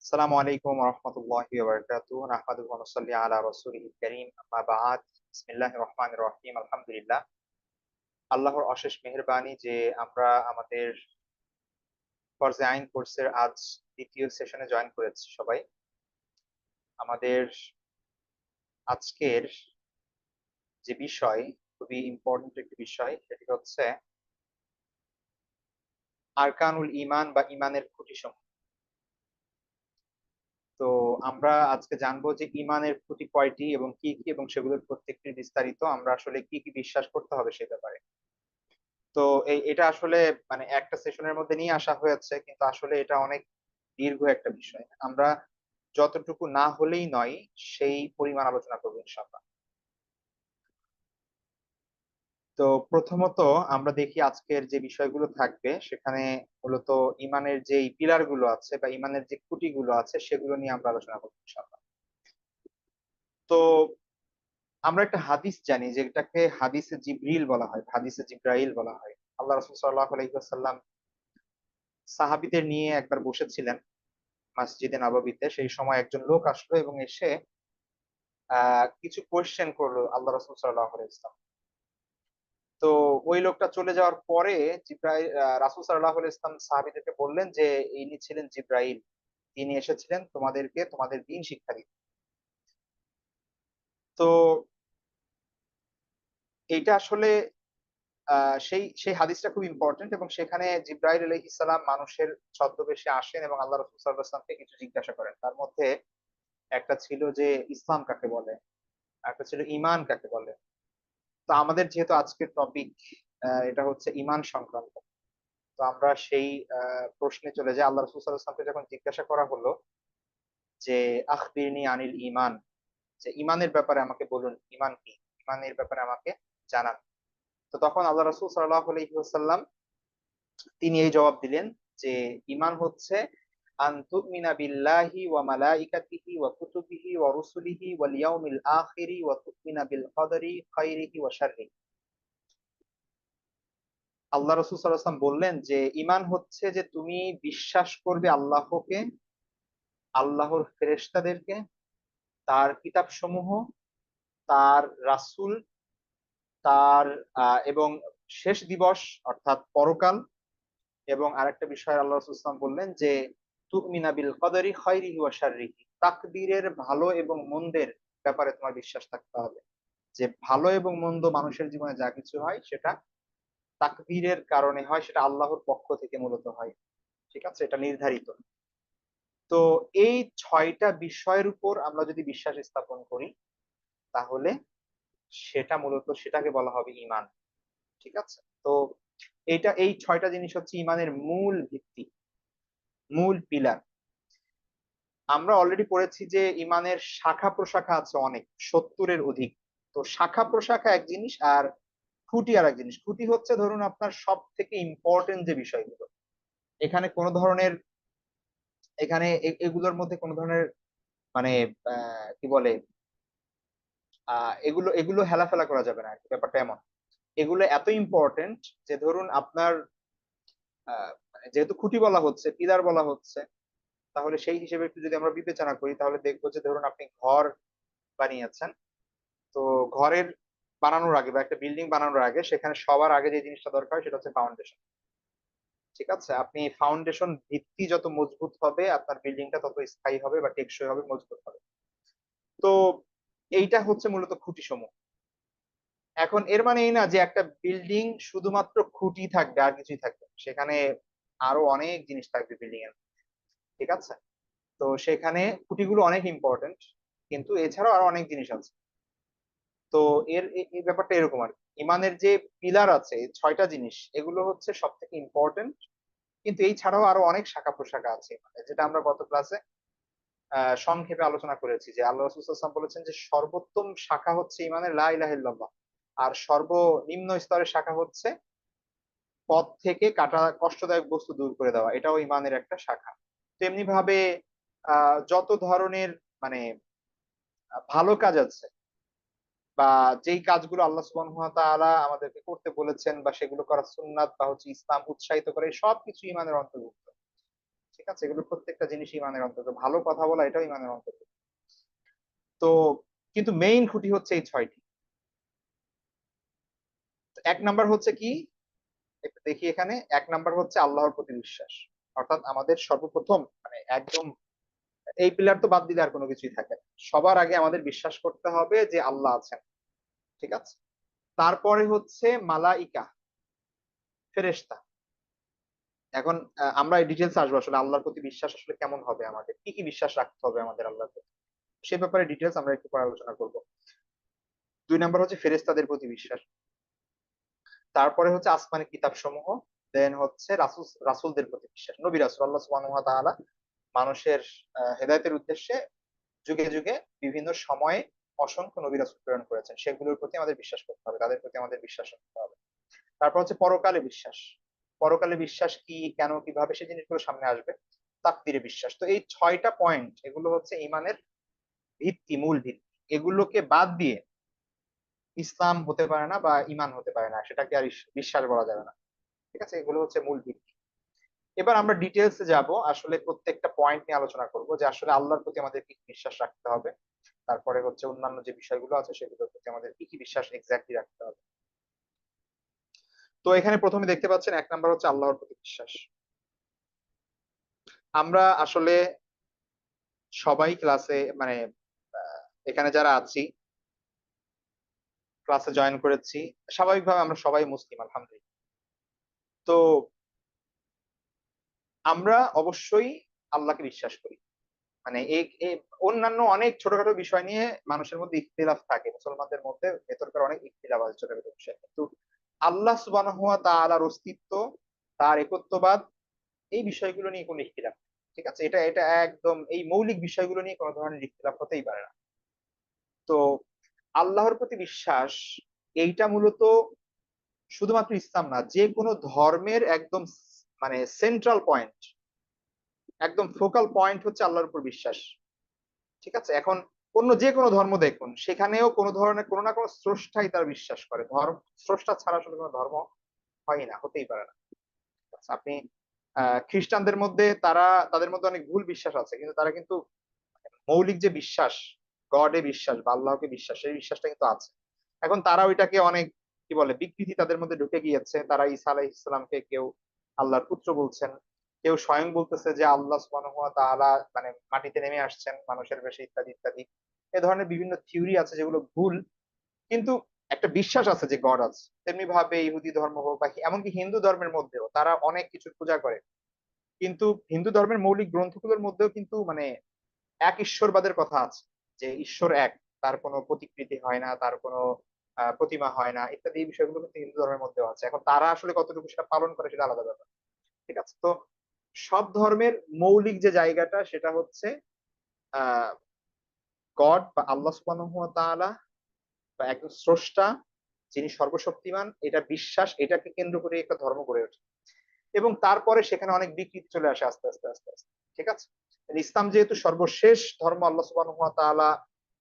আসসালামু আলাইকুম ওয়া রাহমাতুল্লাহি ওয়া বারাকাতুহু। নাহমাদুহু ওয়া নুসাল্লি আলা রাসূলিহিল কারীম। আম্মা বা'দ। বিসমিল্লাহির রহমানির রহিম। আলহামদুলিল্লাহ। আল্লাহর অশেষ মেহেরবানি যে আমরা আমাদের ফরজে আইন কোর্সের আজ দ্বিতীয় সেশনে জয়েন করেছি সবাই। আমাদের আজকের যে বিষয় খুবই ইম্পোর্টেন্ট একটি বিষয়, সেটি হচ্ছে আরকানুল ঈমান বা ঈমানের খুঁটিসমূহ। তো আমরা আজকে জানবো যে ঈমানের খুঁটি কয়টি এবং কি কি, এবং সেগুলোর প্রত্যেকটির বিস্তারিত আমরা আসলে কি কি বিশ্বাস করতে হবে সে ব্যাপারে। তো এটা আসলে মানে একটা সেশনের মধ্যে নিয়ে আসা হয়েছে, কিন্তু আসলে এটা অনেক দীর্ঘ একটা বিষয়। আমরা যতটুকু না হলেই নয়, সেই পরিমাণ আলোচনা করব ইনশাআল্লাহ। তো প্রথমত আমরা দেখি আজকের যে বিষয়গুলো থাকবে সেখানে মূলত ঈমানের যেই পিলার গুলো আছে বা ঈমানের যে খুঁটিগুলো আছে সেগুলো নিয়ে আমরা আলোচনা করব ইনশাআল্লাহ। তো আমরা একটা হাদিস জানি, যেটাকে হাদিসে জিবরিল বলা হয়, হাদিসে জিব্রাইল বলা হয়। আল্লাহ রাসূল সাল্লাল্লাহু আলাইহি ওয়াসাল্লাম সাহাবীদের নিয়ে একবার বসেছিলেন মসজিদে নববীতে। সেই সময় একজন লোক আসলো এবং এসে কিছু কোয়েশ্চেন করলো আল্লাহ রাসূল সাল্লাল্লাহু আলাইহি ওয়াসাল্লাম। তো ওই লোকটা চলে যাওয়ার পরে রাসূল সাল্লাল্লাহু আলাইহি ওয়াসাল্লাম সাহাবীদেরকে বললেন যে, ইনি ছিলেন জিব্রাইল। তিনি এসেছিলেন তোমাদেরকে তোমাদের দ্বীন শিক্ষা দিতে। তো এইটা আসলে আ সেই হাদিসটা খুব ইম্পোর্টেন্ট, এবং সেখানে জিব্রাইল আলাইহিস সালাম মানুষের ছদ্মবেশে আসেন এবং আল্লাহ রাসূল সাল্লাল্লাহু আলাইহি ওয়াসাল্লামকে কিছু জিজ্ঞাসা করেন। তার মধ্যে একটা ছিল যে ইসলাম কাকে বলে? আরেকটা ছিল ঈমান কাকে বলে? তো আমাদের যেহেতু আজকের টপিক এটা হচ্ছে ঈমান সংক্রান্ত। তো আমরা সেই আ প্রশ্নে চলে যাই। আল্লাহ রাসূল সাল্লাল্লাহু আলাইহি ওয়াসাল্লামকে যখন জিজ্ঞাসা করা হলো যে, "আখবিরনি আনিল ঈমান", যে ঈমানের ব্যাপারে আমাকে বলুন, ঈমান কি? ঈমানের ব্যাপারে আমাকে জানান। তো তখন আল্লাহ রাসূল সাল্লাল্লাহু আলাইহি ওয়াসাল্লাম তিনি এই জবাব দিলেন যে, ঈমান হচ্ছে আন তু'মিনা বিল্লাহি ওয়া মালাইকাতিহি ওয়া কুতুবিহি ওয়া রুসুলিহি ওয়াল ইয়াউমিল আখিরি ওয়া তু'মিনা বিল কদরি খাইরিহি ওয়া শাররিহি। আল্লাহ রাসূল সাল্লাল্লাহু আলাইহি ওয়াসাল্লাম বললেন যে, ঈমান হচ্ছে যে তুমি বিশ্বাস করবে আল্লাহকে, আল্লাহর ফেরেশতাদেরকে, তার কিতাবসমূহ, তার রাসূল, তার এবং শেষ দিবস অর্থাৎ পরকাল, এবং আরেকটা বিষয় আল্লাহ রাসূল সাল্লাল্লাহু আলাইহি ওয়াসাল্লাম বললেন যে, তুমিনা বিল কদরি খাইরিহি ওয়া শাররিহি। তাকদীরের ভালো এবং মন্দের ব্যাপারে তোমার বিশ্বাস থাকতে হবে। যে ভালো এবং মন্দ মানুষের জীবনে যা কিছু হয় সেটা তাকদীরের কারণে হয়, সেটা আল্লাহর পক্ষ থেকে মূলত হয়। ঠিক আছে? এটা নির্ধারিত। তো এই ৬ টা বিষয়ের উপর আমরা যদি বিশ্বাস স্থাপন করি, তাহলে সেটাকে বলা হবে ঈমান। ঠিক আছে? তো এই ৬ টা জিনিস হচ্ছে ঈমানের মূল ভিত্তি, মূল পিলার। আমরা অলরেডি পড়েছি যে ঈমানের শাখা-প্রশাখা আছে অনেক, ৭০ এর অধিক। তো শাখা-প্রশাখা এক জিনিস, আর খুঁটি আরেক জিনিস। খুঁটি হচ্ছে ধরুন আপনার সবথেকে ইম্পোর্টেন্ট যে বিষয়গুলো। এখানে কোন ধরনের এখানে এগুলোর মধ্যে কোন ধরনের মানে আ কি বলে আ এগুলো এগুলো হেলাফেলা করা যাবে না আরকি, ব্যাপারটা এমন। এগুলো এত ইম্পোর্টেন্ট যে ধরুন আপনার আ মানে যেহেতু খুঁটি বলা হচ্ছে, পিলার বলা হচ্ছে, তাহলে সেই হিসেবে একটু যদি আমরা বিবেচনা করি তাহলে দেখব যে ধরুন আপনি ঘর বানিয়েছেন। তো ঘরের বানানোর আগে বা একটা বিল্ডিং বানানোর আগে সেখানে সবার আগে যে জিনিসটা দরকার সেটা হচ্ছে ফাউন্ডেশন। ঠিক আছে? আপনি ফাউন্ডেশন ভিত্তি যত মজবুত হবে আপনার বিল্ডিংটা তত স্থায়ী হবে বা টেকসই হবে, মজবুত হবে। তো এইটা হচ্ছে মূলত খুঁটিসমূহ। এখন এর মানে এই না যে একটা বিল্ডিং শুধুমাত্র খুঁটি থাকবে আর কিছুই থাকবে না। সেখানে আরো অনেক জিনিস থাকবে বিল্ডিং এর। ঠিক আছে? তো সেখানে খুঁটিগুলো অনেক ইম্পোর্টেন্ট। কিন্তু এছাড়াও আরো অনেক জিনিস আছে। তো এই ব্যাপারটা এরকম আরকি। ঈমানের যে পিলার আছে ৬ টা জিনিস, এগুলো হচ্ছে সবথেকে ইম্পোর্টেন্ট। কিন্তু এই ছাড়াও আরো অনেক শাখা-প্রশাখা আছে ঈমানের। যেটা আমরা গত ক্লাসে সংক্ষেপে আলোচনা করেছি যে আল্লাহ রাসূল সাল্লাল্লাহু আলাইহি ওয়াসাল্লাম বলেছেন যে সর্বোত্তম শাখা হচ্ছে ঈমানের লা ইলাহা ইল্লাল্লাহ। আর সর্বনিম্ন স্তরের শাখা হচ্ছে পথ থেকে কষ্টদায়ক বস্তু দূর করে দেওয়া। এটাও ঈমানের একটা শাখা। তেমনি ভাবে আ যত ধরনের মানে ভালো কাজ আছে বা যেই কাজগুলো আল্লাহ সুবহানাহু ওয়া তাআলা আমাদেরকে করতে বলেছেন বা সেগুলো করা সুন্নাত বা হচ্ছে ইসলাম উৎসাহিত করে, সবকিছু ঈমানের অন্তর্ভুক্ত। ঠিক আছে, এগুলো প্রত্যেকটা জিনিস ইমানের অন্তর্গত, ভালো কথা বলা এটাও ইমানের অন্তর্গত। তো কিন্তু মেইন খুঁটি হচ্ছে এই ছয়টি। এক নাম্বার হচ্ছে কি, একটু দেখি এখানে, এক নাম্বার হচ্ছে আল্লাহর প্রতি বিশ্বাস। অর্থাৎ আমাদের সর্বপ্রথম মানে একদম এই পিলার তো বাদ দিলে আর কোনো কিছুই থাকে না। সবার আগে আমাদের বিশ্বাস করতে হবে যে আল্লাহ আছেন, ঠিক আছে। তারপরে হচ্ছে মালাইকা, ফেরেশতা। এখন আমরা এই ডিটেলস আসবো আসলে আল্লাহর প্রতি বিশ্বাস আসলে কেমন হবে, আমাদের কি কি বিশ্বাস রাখতে হবে আমাদের আল্লাহর প্রতি, সে ব্যাপারে ডিটেলস আমরা একটু পরে আলোচনা করব। দুই নাম্বার হচ্ছে ফেরেশতাদের প্রতি বিশ্বাস। তারপরে হচ্ছে আসমানি কিতাব সমূহ। দেন হচ্ছে রাসূলদের প্রতি বিশ্বাস, নবী রাসূল, আল্লাহ সুবহানাহু ওয়া তাআলা মানুষের হেদায়েতের উদ্দেশ্যে যুগে যুগে বিভিন্ন সময়ে অসংখ্য নবী রাসূল প্রেরণ করেছেন, সেগুলোর প্রতি আমাদের বিশ্বাস করতে হবে, তাদের প্রতি আমাদের বিশ্বাস রাখতে হবে। তারপর হচ্ছে পরকালে বিশ্বাস। পরকালে বিশ্বাস কি, কেন, কিভাবে, সেই জিনিসগুলো সামনে আসবে। তাকদীরে বিশ্বাস। তো এই ৬টা পয়েন্ট, এগুলো হচ্ছে ঈমানের ভিত্তি, মূল ভিত্তি। এগুলোকে বাদ দিয়ে ইসলাম হতে পারে না বা ঈমান হতে পারে না, সেটাকে আর বিশ্বাস বলা যাবে না। ঠিক আছে, এগুলো হচ্ছে মূল ভিত্তি। এবার আমরা ডিটেলসে যাব, আসলে প্রত্যেকটা পয়েন্ট নিয়ে আলোচনা করব যে আসলে আল্লাহর প্রতি আমাদের কি কি বিশ্বাস রাখতে হবে। তারপরে হচ্ছে অন্যান্য যে বিষয়গুলো আছে সেগুলোর প্রতি আমাদের কি কি বিশ্বাস এক্স্যাক্টলি রাখতে হবে। তো এখানে প্রথমে দেখতে পাচ্ছেন এক নাম্বার হচ্ছে আল্লাহর প্রতি বিশ্বাস। আমরা আসলে সবাই ক্লাসে মানে এখানে যারা আছি, ক্লাসে জয়েন করেছি, স্বাভাবিকভাবে আমরা সবাই মুসলিম আলহামদুলিল্লাহ। তো আমরা অবশ্যই আল্লাহকে বিশ্বাস করি। মানে অন্যান্য অনেক ছোটখাটো বিষয় নিয়ে মানুষের মধ্যে ইখতিলাফ থাকে, মুসলমানদের মধ্যে ভেতরকার অনেক ইখতিলাফ আছে ছোটখাটো বিষয়, কিন্তু আল্লাহ সুবহানাহু ওয়া তাআলার অস্তিত্ব, তার একত্ববাদ, এই বিষয়গুলো নিয়ে কোনো ইখতিলাফ নেই। ঠিক আছে, এটা এটা একদম এই মৌলিক বিষয়গুলো নিয়ে কোনো ধরনের ইখতিলাফ হতেই পারে না। তো আল্লাহর প্রতি বিশ্বাস, এইটা মূলত শুধুমাত্র ইসলাম না, যে কোনো ধর্মের একদম মানে সেন্ট্রাল পয়েন্ট, একদম ফোকাল পয়েন্ট হচ্ছে আল্লাহর উপর বিশ্বাস। ঠিক আছে, এখন অন্য যে কোনো ধর্ম দেখুন, সেখানেও কোনো ধরনের কোনো না কোনো স্রষ্টাই তার বিশ্বাস করে। ধর্ম, স্রষ্টা ছাড়া আসলে কোনো ধর্ম হয় না, হতেই পারে না। আচ্ছা, আপনি খ্রিস্টানদের মধ্যে তারা, তাদের মধ্যে অনেক ভুল বিশ্বাস আছে, কিন্তু তারা কিন্তু মৌলিক যে বিশ্বাস, গডে বিশ্বাস বা আল্লাহকে বিশ্বাস, সেই বিশ্বাসটা কিন্তু আছে। এখন তারা ওইটাকে অনেক কি বলে বিকৃতি তাদের মধ্যে ঢুকে গিয়েছে। তারা ঈসা আলাইহিস সালামকে কেউ আল্লাহর পুত্র বলছেন, কেউ স্বয়ং বলতেছে যে আল্লাহ সুবহানাহু ওয়া তাআলা মানে মাটিতে নেমে আসছেন মানুষের বেশে, ইত্যাদি ইত্যাদি। এ ধরনের বিভিন্ন থিওরি আছে যেগুলো ভুল, কিন্তু একটা বিশ্বাস আছে যে গড আছে। তেমনি ভাবে ইহুদি ধর্ম হোক বা এমনকি হিন্দু ধর্মের মধ্যেও তারা অনেক কিছুর পূজা করে, কিন্তু হিন্দু ধর্মের মৌলিক গ্রন্থগুলোর মধ্যেও কিন্তু মানে এক ঈশ্বরবাদের কথা আছে, যে ঈশ্বর এক, তার কোনো প্রতিকৃতি হয় না, তার কোনো প্রতিমা হয় না, ইত্যাদি। এই বিষয়গুলো কিন্তু হিন্দু ধর্মের মধ্যেও আছে। এখন তারা আসলে কতটুকু সেটা পালন করে সেটা আলাদা ব্যাপার। ঠিক আছে, তো সব ধর্মের মৌলিক যে জায়গাটা সেটা হচ্ছে আহ গড বা আল্লাহ সুবহানাহু ওয়া তাআলা বা একজন স্রষ্টা, যিনি সর্বশক্তিমান, এটা বিশ্বাস, এটাকে কেন্দ্র করে একটা ধর্ম গড়ে ওঠে। এবং তারপরে সেখানে অনেক বিকৃতি চলে আসে আস্তে আস্তে আস্তে আস্তে। ঠিক আছে, ইসলাম যেহেতু সর্বশেষ ধর্ম আল্লাহ সুবহানাহু ওয়া তাআলা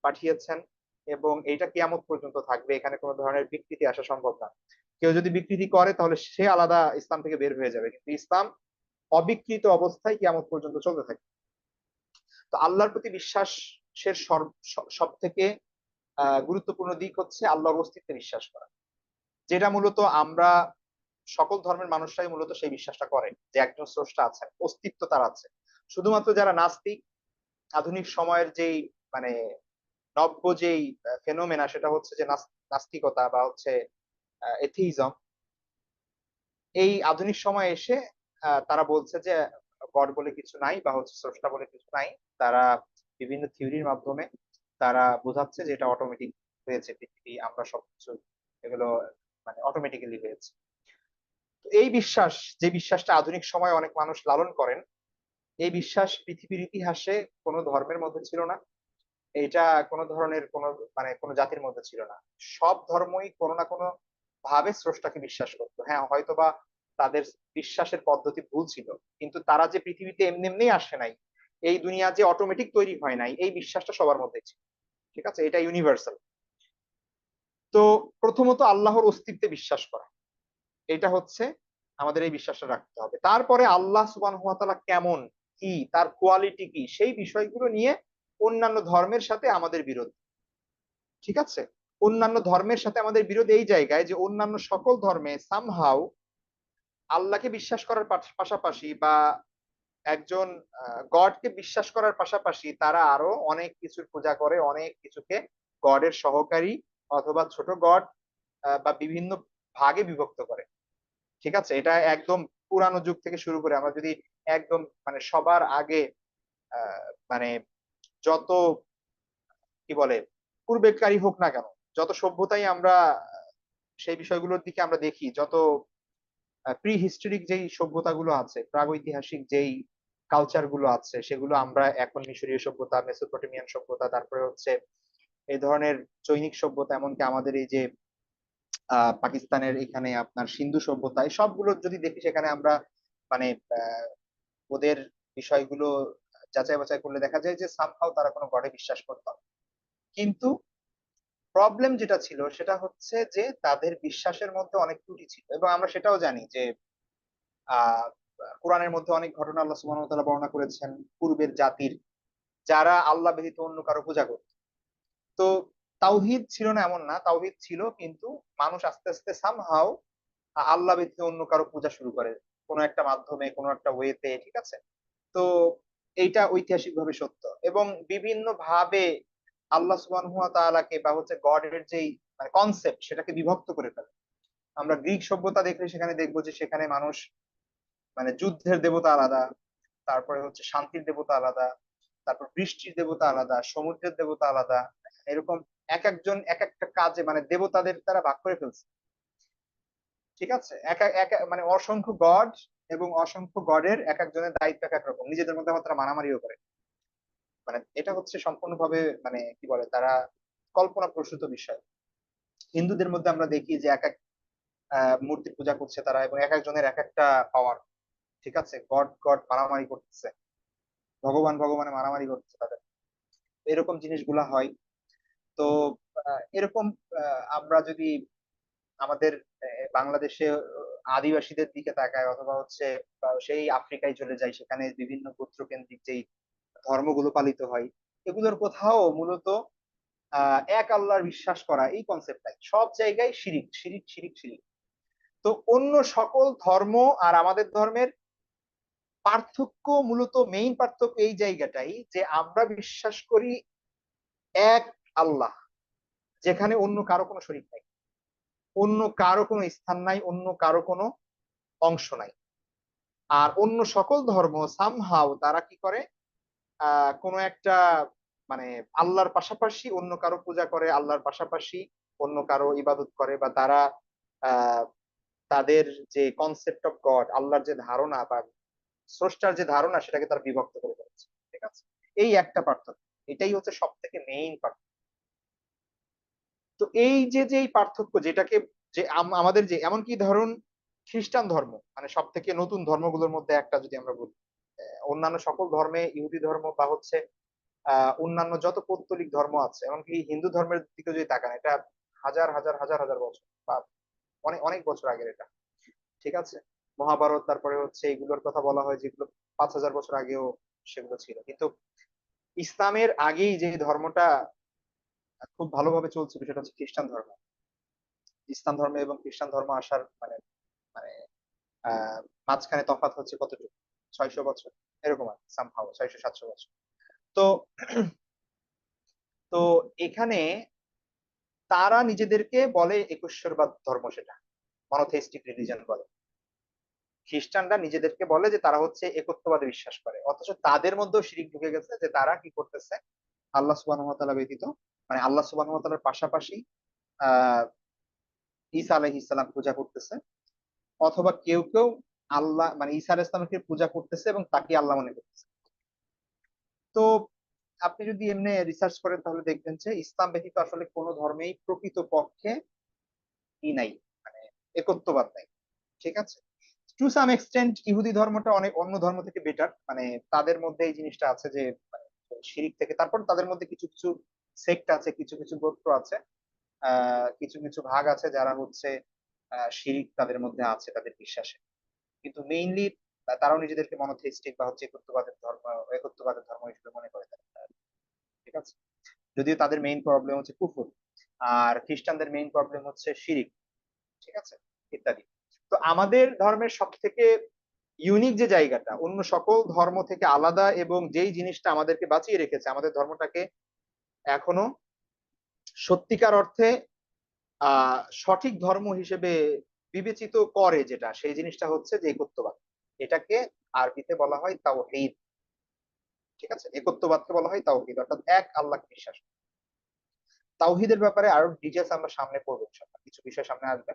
পাঠিয়েছেন, এবং এইটা কিয়ামত পর্যন্ত থাকবে, এখানে কোনো ধরনের বিকৃতি আসা সম্ভব না। কেউ যদি বিকৃতি করে তাহলে সে আলাদা ইসলাম থেকে বের হয়ে যাবে, কিন্তু ইসলাম অবিকৃত অবস্থায় কিয়ামত পর্যন্ত চলতে থাকে। তো আল্লাহর প্রতি বিশ্বাসের সব থেকে গুরুত্বপূর্ণ দিক হচ্ছে আল্লাহর অস্তিত্বে বিশ্বাস করা, যেটা মূলত আমরা সকল ধর্মের মানুষরাই মূলত সেই বিশ্বাসটা করে যে একজন স্রষ্টা আছেন, অস্তিত্ব তার আছে। শুধুমাত্র যারা নাস্তিক, আধুনিক সময়ের যেই মানে নব্য যেই ফেনোমেনা, সেটা হচ্ছে যে নাস্তিকতা বা হচ্ছে এথিইজম, এই আধুনিক সময়ে এসে তারা বলছে যে গড বলে কিছু নাই বা হচ্ছে স্রষ্টা বলে কিছু নাই। তারা বিভিন্ন থিওরির মাধ্যমে তারা বোঝাচ্ছে যে এটা অটোমেটিক হয়েছে পৃথিবী, আমরা সবকিছু এগুলো মানে অটোমেটিক্যালি হয়েছে। তো এই বিশ্বাস, যে বিশ্বাসটা আধুনিক সময়ে অনেক মানুষ লালন করেন, এই বিশ্বাস পৃথিবীর ইতিহাসে কোনো ধর্মের মধ্যে ছিল না। এটা কোনো ধরনের কোনো মানে কোনো জাতির মধ্যে ছিল না। সব ধর্মই কোনো না কোনো ভাবে স্রষ্টাকে বিশ্বাস করতো। হ্যাঁ, হয়তোবা তাদের বিশ্বাসের পদ্ধতি ভুল ছিল, কিন্তু তারা যে পৃথিবীতে এমনি এমনি আসে নাই, এই দুনিয়া যে অটোমেটিক তৈরি হয় নাই, এই বিশ্বাসটা সবার মধ্যেই ছিল। ঠিক আছে, এটা ইউনিভার্সাল। তো প্রথমত আল্লাহর অস্তিত্বে বিশ্বাস করা, এটা হচ্ছে আমাদের এই বিশ্বাসটা রাখতে হবে। তারপরে আল্লাহ সুবহানাহু ওয়া তাআলা কেমন, কি, তার কোয়ালিটি কি, সেই বিষয়গুলো নিয়ে অন্যান্য ধর্মের সাথে আমাদের বিরোধ। ঠিক আছে, অন্যান্য ধর্মের সাথে আমাদের বিরোধ এই জায়গায় যে অন্যান্য সকল ধর্মে সামহাউ আল্লাহকে বিশ্বাস করার পাশাপাশি বা একজন গডকে বিশ্বাস করার পাশাপাশি তারা আরো অনেক কিছুর পূজা করে, অনেক কিছুকে গডের সহকারী অথবা ছোট গড বা বিভিন্ন ভাগে বিভক্ত করে। ঠিক আছে, এটা একদম পুরানো যুগ থেকে শুরু করে আমরা যদি একদম মানে সবার আগে মানে যত কি বলে পূর্বেকারী হোক না কেন, যত সভ্যতাই আমরা সেই বিষয়গুলোর দিকে আমরা দেখি, যত প্রি হিস্টোরিক যেই সভ্যতাগুলো আছে, প্রাগৈতিহাসিক যেই কালচার গুলো আছে, সেগুলো আমরা এখন মিশরীয় সভ্যতা, মেসোপটেমিয়ান সভ্যতা, তারপরে হচ্ছে এই ধরনের চৈনিক সভ্যতা, এমনকি আমাদের এই যে পাকিস্তানের এখানে আপনার সিন্ধু সভ্যতা, এই সবগুলো যদি দেখি সেখানে আমরা মানে আহ, ওদের বিষয়গুলো যাচাই বাছাই করলে দেখা যায় যে সামহাও তারা কোনো গডে বিশ্বাস করতো না। কিন্তু প্রবলেম যেটা ছিল সেটা হচ্ছে যে তাদের বিশ্বাসের মধ্যে অনেক ত্রুটি ছিল, এবং আমরা সেটাও জানি যে আহ কোরআনের মধ্যে অনেক ঘটনা আল্লাহ সুবহানাহু ওয়া তাআলা বর্ণনা করেছেন পূর্বের জাতির, যারা আল্লাহ ব্যতীত অন্য কারো পূজা করত। তো তাওহীদ ছিল না এমন না, তাওহীদ ছিল, কিন্তু মানুষ আস্তে আস্তে সামহাও আল্লাহ ব্যতীত অন্য কারো পূজা শুরু করে কোনো একটা মাধ্যমে, কোনো একটা ওয়েতে। ঠিক আছে, তো এইটা ঐতিহাসিক ভাবে সত্য, এবং বিভিন্ন ভাবে আল্লাহ সুবহানাহু ওয়া তাআলাকে বা হচ্ছে গডের যেই মানে কনসেপ্ট সেটাকে বিভক্ত করে ফেলে। আমরা গ্রিক সভ্যতা দেখলে সেখানে দেখবো যে সেখানে মানুষ মানে যুদ্ধের দেবতা আলাদা, তারপরে হচ্ছে শান্তির দেবতা আলাদা, তারপর বৃষ্টির দেবতা আলাদা, সমুদ্রের দেবতা আলাদা, এরকম এক একজন এক একটা কাজে মানে দেবতাদের তারা ভাগ করে ফেলছে। ঠিক আছে, মানে অসংখ্য গড, এবং অসংখ্য গডের এক একজনের দায়িত্ব এক এক রকম, নিজেদের মধ্যে আবার তারা মারামারিও করে। মানে এটা হচ্ছে সম্পূর্ণভাবে মানে কি বলে তারা কল্পনা প্রসূত বিষয়। হিন্দুদের মধ্যে আমরা দেখি যে এক এক মূর্তির পূজা করছে তারা, এবং এক একজনের এক একটা পাওয়ার। ঠিক আছে, গড গড মারামারি করতেছে, ভগবান ভগবানে মারামারি করতেছে তাদের, এরকম জিনিসগুলা হয়। তো এরকম আমরা যদি আমাদের বাংলাদেশে আদিবাসীদের দিকে তাকাই, অথবা হচ্ছে সেই আফ্রিকায় চলে যাই, সেখানে বিভিন্ন গোত্র কেন্দ্রিক যেই ধর্মগুলো পালিত হয়, এগুলোর কোথাও মূলত এক আল্লাহর বিশ্বাস করা এই কনসেপ্ট নাই, সব জায়গায় শিরিক শিরিক শিরিক শিরিক। তো অন্য সকল ধর্ম আর আমাদের ধর্মের পার্থক্য, মূলত মেইন পার্থক্য এই জায়গাটাই যে আমরা বিশ্বাস করি এক আল্লাহ, যেখানে অন্য কারো কোনো শরীক নাই, অন্য কারো কোনো স্থান নাই, অন্য কারো কোনো অংশ নাই। আর অন্য সকল ধর্ম সামহাও তারা কি করে, কোনো একটা মানে আল্লাহর পাশাপাশি অন্য কারো পূজা করে, আল্লাহর পাশাপাশি অন্য কারো ইবাদত করে, বা তারা আহ তাদের যে কনসেপ্ট অফ গড, আল্লাহর যে ধারণা বা স্রষ্টার যে ধারণা, সেটাকে তারা বিভক্ত করে ফেলেছে। ঠিক আছে, এই একটা পার্থক্য, এটাই হচ্ছে সব থেকে মেইন পার্থক্য। তো এই যে যে এই পার্থক্য যেটাকে যে আমাদের যে এমনকি ধরুন খ্রিস্টান ধর্ম মানে সব থেকে নতুন ধর্মগুলোর মধ্যে একটা যদি আমরা বলি, অন্যান্য সকল ধর্মে ইহুদি ধর্ম বা হচ্ছে অন্যান্য যত পৌত্তলিক ধর্ম আছে, এমনকি হিন্দু ধর্মের দিকে যদি তাকান, এটা হাজার হাজার হাজার হাজার বছর বা অনেক অনেক বছর আগের এটা। ঠিক আছে, মহাভারত, তারপরে হচ্ছে এগুলোর কথা বলা হয় যেগুলো 5,000 বছর আগেও সেগুলো ছিল। কিন্তু ইসলামের আগেই যে ধর্মটা খুব ভালোভাবে চলছিল সেটা হচ্ছে খ্রিস্টান ধর্ম। ইসলাম ধর্ম এবং খ্রিস্টান ধর্ম আসার মানে মানে আহ মাঝখানে তফাৎ হচ্ছে কতটুকু, 600 বছর, এরকম আর সামহাও 600-700 বছর। তো তো এখানে তারা নিজেদেরকে বলে একুশ্বরবাদ ধর্ম, সেটা মনোথেইস্টিক রিলিজন বলে। খ্রিস্টানরা নিজেদেরকে বলে যে তারা হচ্ছে একত্ববাদে বিশ্বাস করে, অথচ তাদের মধ্যেও শিরিক ঢুকে গেছে, যে তারা কি করতেছে আল্লাহ সুবহানাহু ওয়া তাআলা ব্যতীত মানে আল্লাহ সুবহানাহু ওয়া তাআলার পাশাপাশি আহ ঈসা আলাইহিস সালাম পূজা করতেছে, অথবা কেউ কেউ আল্লাহ মানে ঈসা আলাইহিস সালামকে পূজা করতেছে এবং তাকে আল্লাহ মনে করতেছে। তো আপনি যদি এমনি রিসার্চ করেন তাহলে দেখবেন যে ইসলাম ব্যতীত আসলে কোন ধর্মেই প্রকৃত পক্ষে ই নাই, মানে একত্ববাদ নাই। ঠিক আছে, টু সাম এক্সটেন্ট ইহুদি ধর্মটা অনেক অন্য ধর্ম থেকে বেটার, মানে তাদের মধ্যে এই জিনিসটা আছে যে মানে শিরিক থেকে, তারপর তাদের মধ্যে কিছু কিছু সেক্ট আছে, কিছু কিছু গোত্র আছে, কিছু কিছু ভাগ আছে যারা হচ্ছে শিরিক তাদের মধ্যে আছে তাদের বিশ্বাসে। কিন্তু মেইনলি তারাও নিজেদেরকে মনোথেইস্টিক বা হচ্ছে একত্ববাদের ধর্ম হিসেবে মনে করে তারা। ঠিক আছে, যদিও তাদের মেইন প্রবলেম হচ্ছে কুফর, আর খ্রিস্টানদের মেইন প্রবলেম হচ্ছে শিরিক। ঠিক আছে, ইত্যাদি। তো আমাদের ধর্মের সব থেকে ইউনিক যে জায়গাটা, অন্য সকল ধর্ম থেকে আলাদা এবং যেই জিনিসটা আমাদেরকে বাঁচিয়ে রেখেছে, আমাদের ধর্মটাকে এখনো সত্যিকার অর্থে সঠিক ধর্ম হিসেবে বিবেচিত করে, যেটা সেই জিনিসটা হচ্ছে যে একত্ববাদ। এটাকে আরবিতে বলা হয় তাওহীদ। ঠিক আছে, একত্ববাদকে বলা হয় তাওহীদ, অর্থাৎ এক আল্লাহকে বিশ্বাস। তাওহীদের ব্যাপারে আরো ডিটেলস আমরা সামনে পড়বো ইনশাআল্লাহ, কিছু বিষয় সামনে আসবে।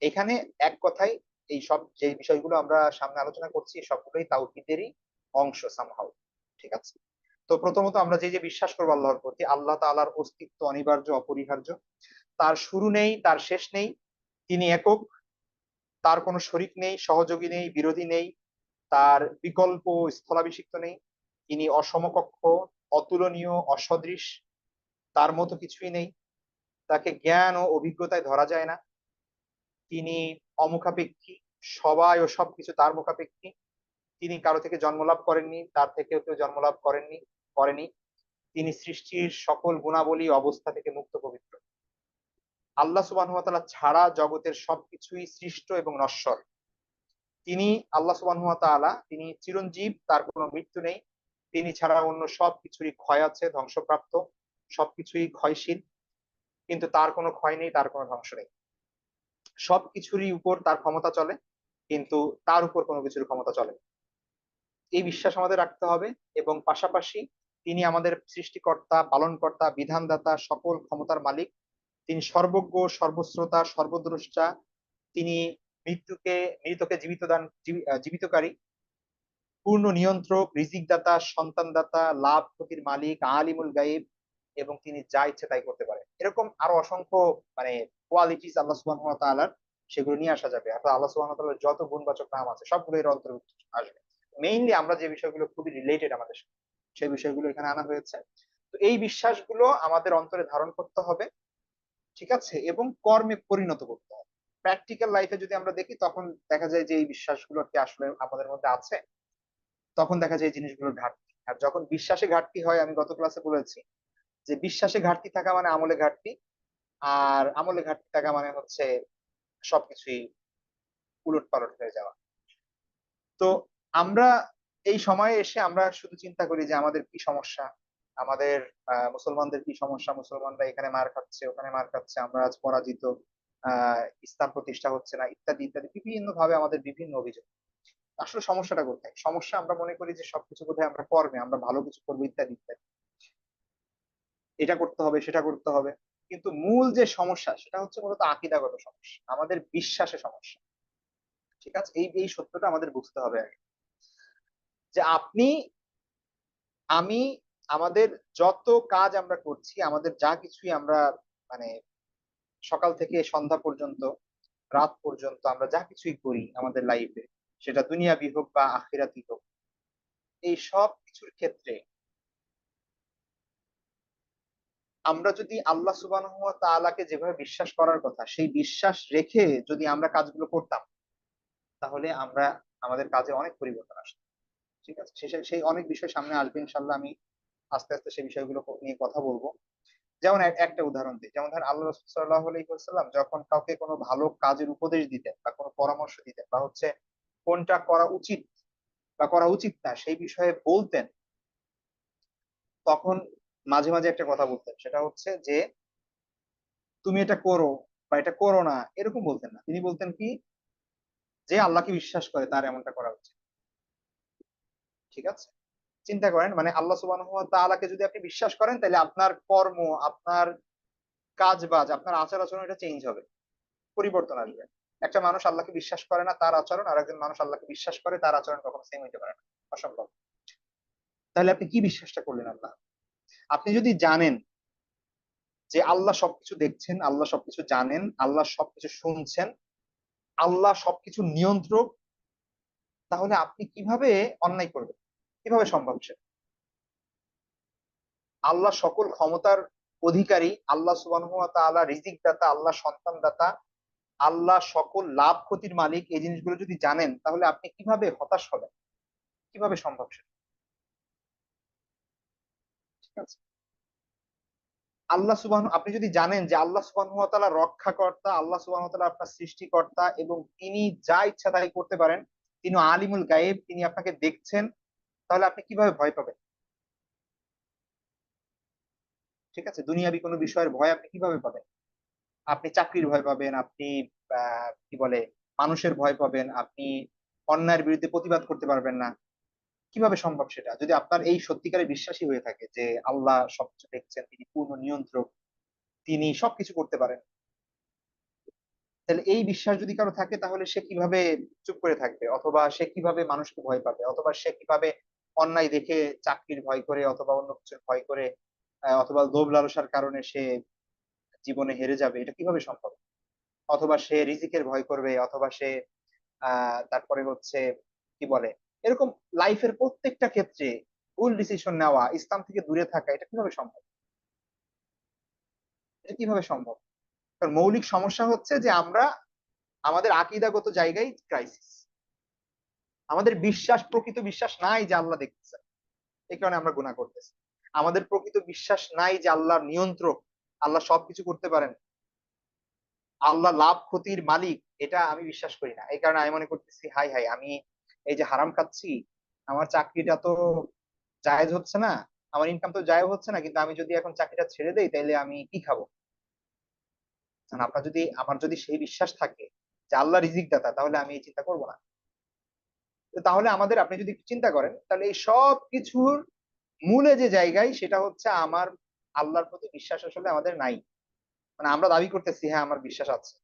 এখানে এক কথাই এই সব যে বিষয়গুলো আমরা সামনে আলোচনা করছি সবগুলোই তাওহীদেরই অংশ সামহাউ। ঠিক আছে, তো প্রথমত আমরা যে যে বিশ্বাস করবো আল্লাহর প্রতি, আল্লাহ তাআলার অস্তিত্ব অনিবার্য, অপরিহার্য, তার শুরু নেই, তার শেষ নেই, তিনি একক, তার কোনো শরিক নেই, সহযোগী নেই, বিরোধী নেই, তার বিকল্প স্থলাভিষিক্ত নেই, তিনি অসমকক্ষ, অতুলনীয়, অসদৃশ, তার মতো কিছুই নেই, তাকে জ্ঞান ও অভিজ্ঞতায় ধরা যায় না, তিনি অমুখাপেক্ষী, সবাই ও সবকিছু তার মুখাপেক্ষী, তিনি কারো থেকে জন্মলাভ করেননি, তার থেকেও কেউ জন্মলাভ করেনি, তিনি সৃষ্টির সকল গুণাবলী অবস্থা থেকে মুক্ত পবিত্র। আল্লাহ সুবহানাহু ওয়া তাআলা ছাড়া জগতের সবকিছুই সৃষ্ট এবং নশ্বর। তিনি আল্লাহ সুবহানাহু ওয়া তাআলা, তিনি চিরঞ্জীব, তার কোনো মৃত্যু নেই। তিনি ছাড়া অন্য সবকিছুরই ক্ষয় আছে, ধ্বংসপ্রাপ্ত, সবকিছুই ক্ষয়শীল, কিন্তু তার কোনো ক্ষয় নেই, তার কোনো ধ্বংস নেই। সবকিছুরই উপর তার ক্ষমতা চলে, কিন্তু তার উপর কোনো কিছুর ক্ষমতা চলে না। এই বিশ্বাস আমাদের রাখতে হবে। এবং পাশাপাশি তিনি আমাদের সৃষ্টিকর্তা, পালনকর্তা, বিধানদাতা, সকল ক্ষমতার মালিক। তিনি সর্বজ্ঞ, সর্বশ্রোতা, সর্বদ্রষ্টা। তিনি মৃতকে জীবিতকারী, পূর্ণ নিয়ন্ত্রক, রিজিক দাতা, সন্তান দাতা, লাভ ক্ষতির মালিক, আলিমুল গায়েব, এবং তিনি যা ইচ্ছে তাই করতে পারেন। এরকম আরো অসংখ্য মানে কোয়ালিটিস আল্লাহ সুবহানাহু ওয়া তাআলার, সেগুলো নিয়ে আসা যাবে। অর্থাৎ আল্লাহ সুবহানাহু ওয়া তাআলার যত গুণবাচক নাম আছে সবগুলো এর অন্তর্ভুক্ত আসবে। মেইনলি আমরা যে বিষয়গুলো খুবই রিলেটেড আমাদের সাথে, সেই বিষয়গুলো এখানে আনা হয়েছে। তো এই বিশ্বাসগুলো আমাদের অন্তরে ধারণ করতে হবে। ঠিক আছে, এবং কর্মে পরিণত করতে হবে। প্র্যাকটিক্যাল লাইফে যদি আমরা দেখি, তখন দেখা যায় যে এই বিশ্বাসগুলো কি আসলে আমাদের মধ্যে আছে, তখন দেখা যায় এই জিনিসগুলোর ঘাটতি। আর যখন বিশ্বাসে ঘাটতি হয়, আমি গত ক্লাসে বলেছি যে বিশ্বাসে ঘাটতি থাকা মানে আমলে ঘাটতি, আর আমলে ঘাটতি থাকা মানে হচ্ছে সবকিছুই উলট পালট হয়ে যাওয়া। তো আমরা এই সময়ে এসে আমরা শুধু চিন্তা করি যে আমাদের কি সমস্যা, আমাদের মুসলমানদের কি সমস্যা, মুসলমানরা এখানে মার খাচ্ছে, ওখানে মার খাচ্ছে, আমরা আজ পরাজিত, ইসলাম প্রতিষ্ঠা হচ্ছে না, ইত্যাদি ইত্যাদি বিভিন্ন ভাবে আমাদের বিভিন্ন অভিযোগ। আসলে সমস্যাটা কোথায়? সমস্যা আমরা মনে করি যে সবকিছু বোধহয় আমরা কর্মে, আমরা ভালো কিছু করবো, ইত্যাদি ইত্যাদি, এটা করতে হবে, সেটা করতে হবে। কিন্তু মূল যে সমস্যা সেটা হচ্ছে মূলত আকীদাগত সমস্যা, আমাদের বিশ্বাসের সমস্যা। ঠিক আছে, এই এই সত্যটা আমাদের বুঝতে হবে আগে, যে আপনি, আমি, আমাদের যত কাজ আমরা করছি, আমাদের যা কিছুই আমরা মানে সকাল থেকে সন্ধ্যা পর্যন্ত, রাত পর্যন্ত আমরা যা কিছুই করি আমাদের লাইফে, সেটা দুনিয়াবি হোক বা আখিরাতি হোক, এই সব কিছুর ক্ষেত্রে আমরা যদি আল্লাহ সুবহানাহু ওয়া তাআলাকে যেভাবে বিশ্বাস করার কথা, সেই বিশ্বাস রেখে যদি আমরা কাজগুলো করতাম, তাহলে আমরা আমাদের কাজে অনেক পরিবর্তন আসতো। ঠিক আছে, সেই অনেক বিষয় সামনে আসবে ইনশাল্লাহ। আমি আস্তে আস্তে সেই বিষয়গুলো নিয়ে কথা বলবো। যেমন একটা উদাহরণ দিই, যেমন ধর আল্লাহ রাসূল সাল্লাল্লাহু আলাইহি ওয়াসাল্লাম যখন কাউকে কোনো ভালো কাজের উপদেশ দিতেন বা কোনো পরামর্শ দিতেন, বা হচ্ছে কোনটা করা উচিত বা করা উচিত না সেই বিষয়ে বলতেন, তখন মাঝে মাঝে একটা কথা বলতেন, সেটা হচ্ছে যে তুমি এটা করো বা এটা করো না, এরকম বলতেন না। তিনি বলতেন কি, যে আল্লাহকে বিশ্বাস করে তার এমনটা করা উচিত। ঠিক আছে, চিন্তা করেন, মানে আল্লাহ সুবহানাহু ওয়া তাআলাকে যদি আপনি বিশ্বাস করেন, তাহলে আপনার কর্ম, আপনার কাজ বাজ, আপনার আচার আচরণ, এটা চেঞ্জ হবে, পরিবর্তন আসবে। একটা মানুষ আল্লাহকে বিশ্বাস করে না, তার আচরণ, আর একজন মানুষ আল্লাহকে বিশ্বাস করে, তার আচরণ কখনো সেম হইতে পারে না, অসম্ভব। তাহলে আপনি কি বিশ্বাসটা করলেন আল্লাহ? আপনি যদি জানেন যে আল্লাহ সবকিছু দেখছেন, আল্লাহ সবকিছু জানেন, আল্লাহ সবকিছু শুনছেন, আল্লাহ সবকিছু নিয়ন্ত্রক, তাহলে আপনি কিভাবে অন্যায় করবেন? কিভাবে সম্ভব সে? আল্লাহ সকল ক্ষমতার অধিকারী, আল্লাহ সুবহানাহু ওয়া তাআলা রিজিক দাতা, আল্লাহ সন্তান দাতা, আল্লাহ সকল লাভ ক্ষতির মালিক, এই জিনিসগুলো যদি জানেন তাহলে আপনি কিভাবে হতাশ হবেন? কিভাবে সম্ভব সেটা? ঠিক আছে। আপনি যদি জানেন যে আল্লাহ সুবহানাহু ওয়া তাআলা রক্ষাকর্তা, আল্লাহ সুবহানাহু ওয়া তাআলা আপনার সৃষ্টিকর্তা এবং তিনি যা ইচ্ছা তাই করতে পারেন, তিনি আলিমুল গায়েব, তিনি আপনাকে দেখছেন, তাহলে আপনি কিভাবে ভয় পাবেন? ঠিক আছে? দুনিয়াবি কোনো বিষয়ের ভয় আপনি কিভাবে পাবেন? আপনি চাকরির ভয় পাবেন, আপনি কি বলে মানুষের ভয় পাবেন, আপনি অন্যায়ের বিরুদ্ধে প্রতিবাদ করতে পারবেন না। কিভাবে সম্ভব সেটা? যদি আপনার এই সত্যিকারের বিশ্বাসী হয়ে থাকে যে আল্লাহ সবকিছু দেখছেন, তিনি পূর্ণ নিয়ন্ত্রক, তিনি সবকিছু করতে পারেন। তাহলে এই বিশ্বাস যদি কারো থাকে তাহলে সে কিভাবে চুপ করে থাকবে? অথবা সে কিভাবে মানুষকে ভয় পাবে? অথবা সে কিভাবে অন্যায় দেখে চাকরির ভয় করে অথবা অন্য কিছুর ভয় করে অথবা লোভ লালসার কারণে সে জীবনে হেরে যাবে, এটা কিভাবে সম্ভব? অথবা সে রিজিকের ভয় করবে, অথবা সে তারপরে হচ্ছে কি বলে এরকম লাইফের প্রত্যেকটা ক্ষেত্রে ভুল ডিসিশন নেওয়া, ইসলাম থেকে দূরে থাকা, এটা কিভাবে সম্ভব? এটা কিভাবে সম্ভব? কারণ মৌলিক সমস্যা হচ্ছে যে আমরা আমাদের আকীদাগত জায়গায় ক্রাইসিস। আমাদের বিশ্বাস, প্রকৃত বিশ্বাস নাই যে আল্লাহ দেখতেছে। এই কারণে আমরা গুনাহ করতেছি। আমাদের প্রকৃত বিশ্বাস নাই যে আল্লাহ নিয়ন্ত্রক, আল্লাহ সবকিছু করতে পারেন। আল্লাহ লাভ ক্ষতির মালিক, এটা আমি বিশ্বাস করি না। এই কারণে আমি মনে করতেছি হায়, হায় আমি এই যে হারাম খাচ্ছি, আমার চাকরিটা তো জায়েজ হচ্ছে না, আমার ইনকাম তো জায়েজ হচ্ছে না। কিন্তু আমি যদি এখন চাকরিটা ছেড়ে দেই তাইলে আমি কি খাবো? কারণ আমার যদি সেই বিশ্বাস থাকে যে আল্লাহ রিজিক দাতা, তাহলে আমি এই চিন্তা করব না। তো তাহলে আপনি যদি একটু চিন্তা করেন তাহলে এই সব কিছুর মূলে যে জায়গায় সেটা হচ্ছে আমার আল্লাহর প্রতি বিশ্বাস আসলে আমাদের নাই। মানে আমরা দাবি করতেছি হ্যাঁ আমার বিশ্বাস আছে,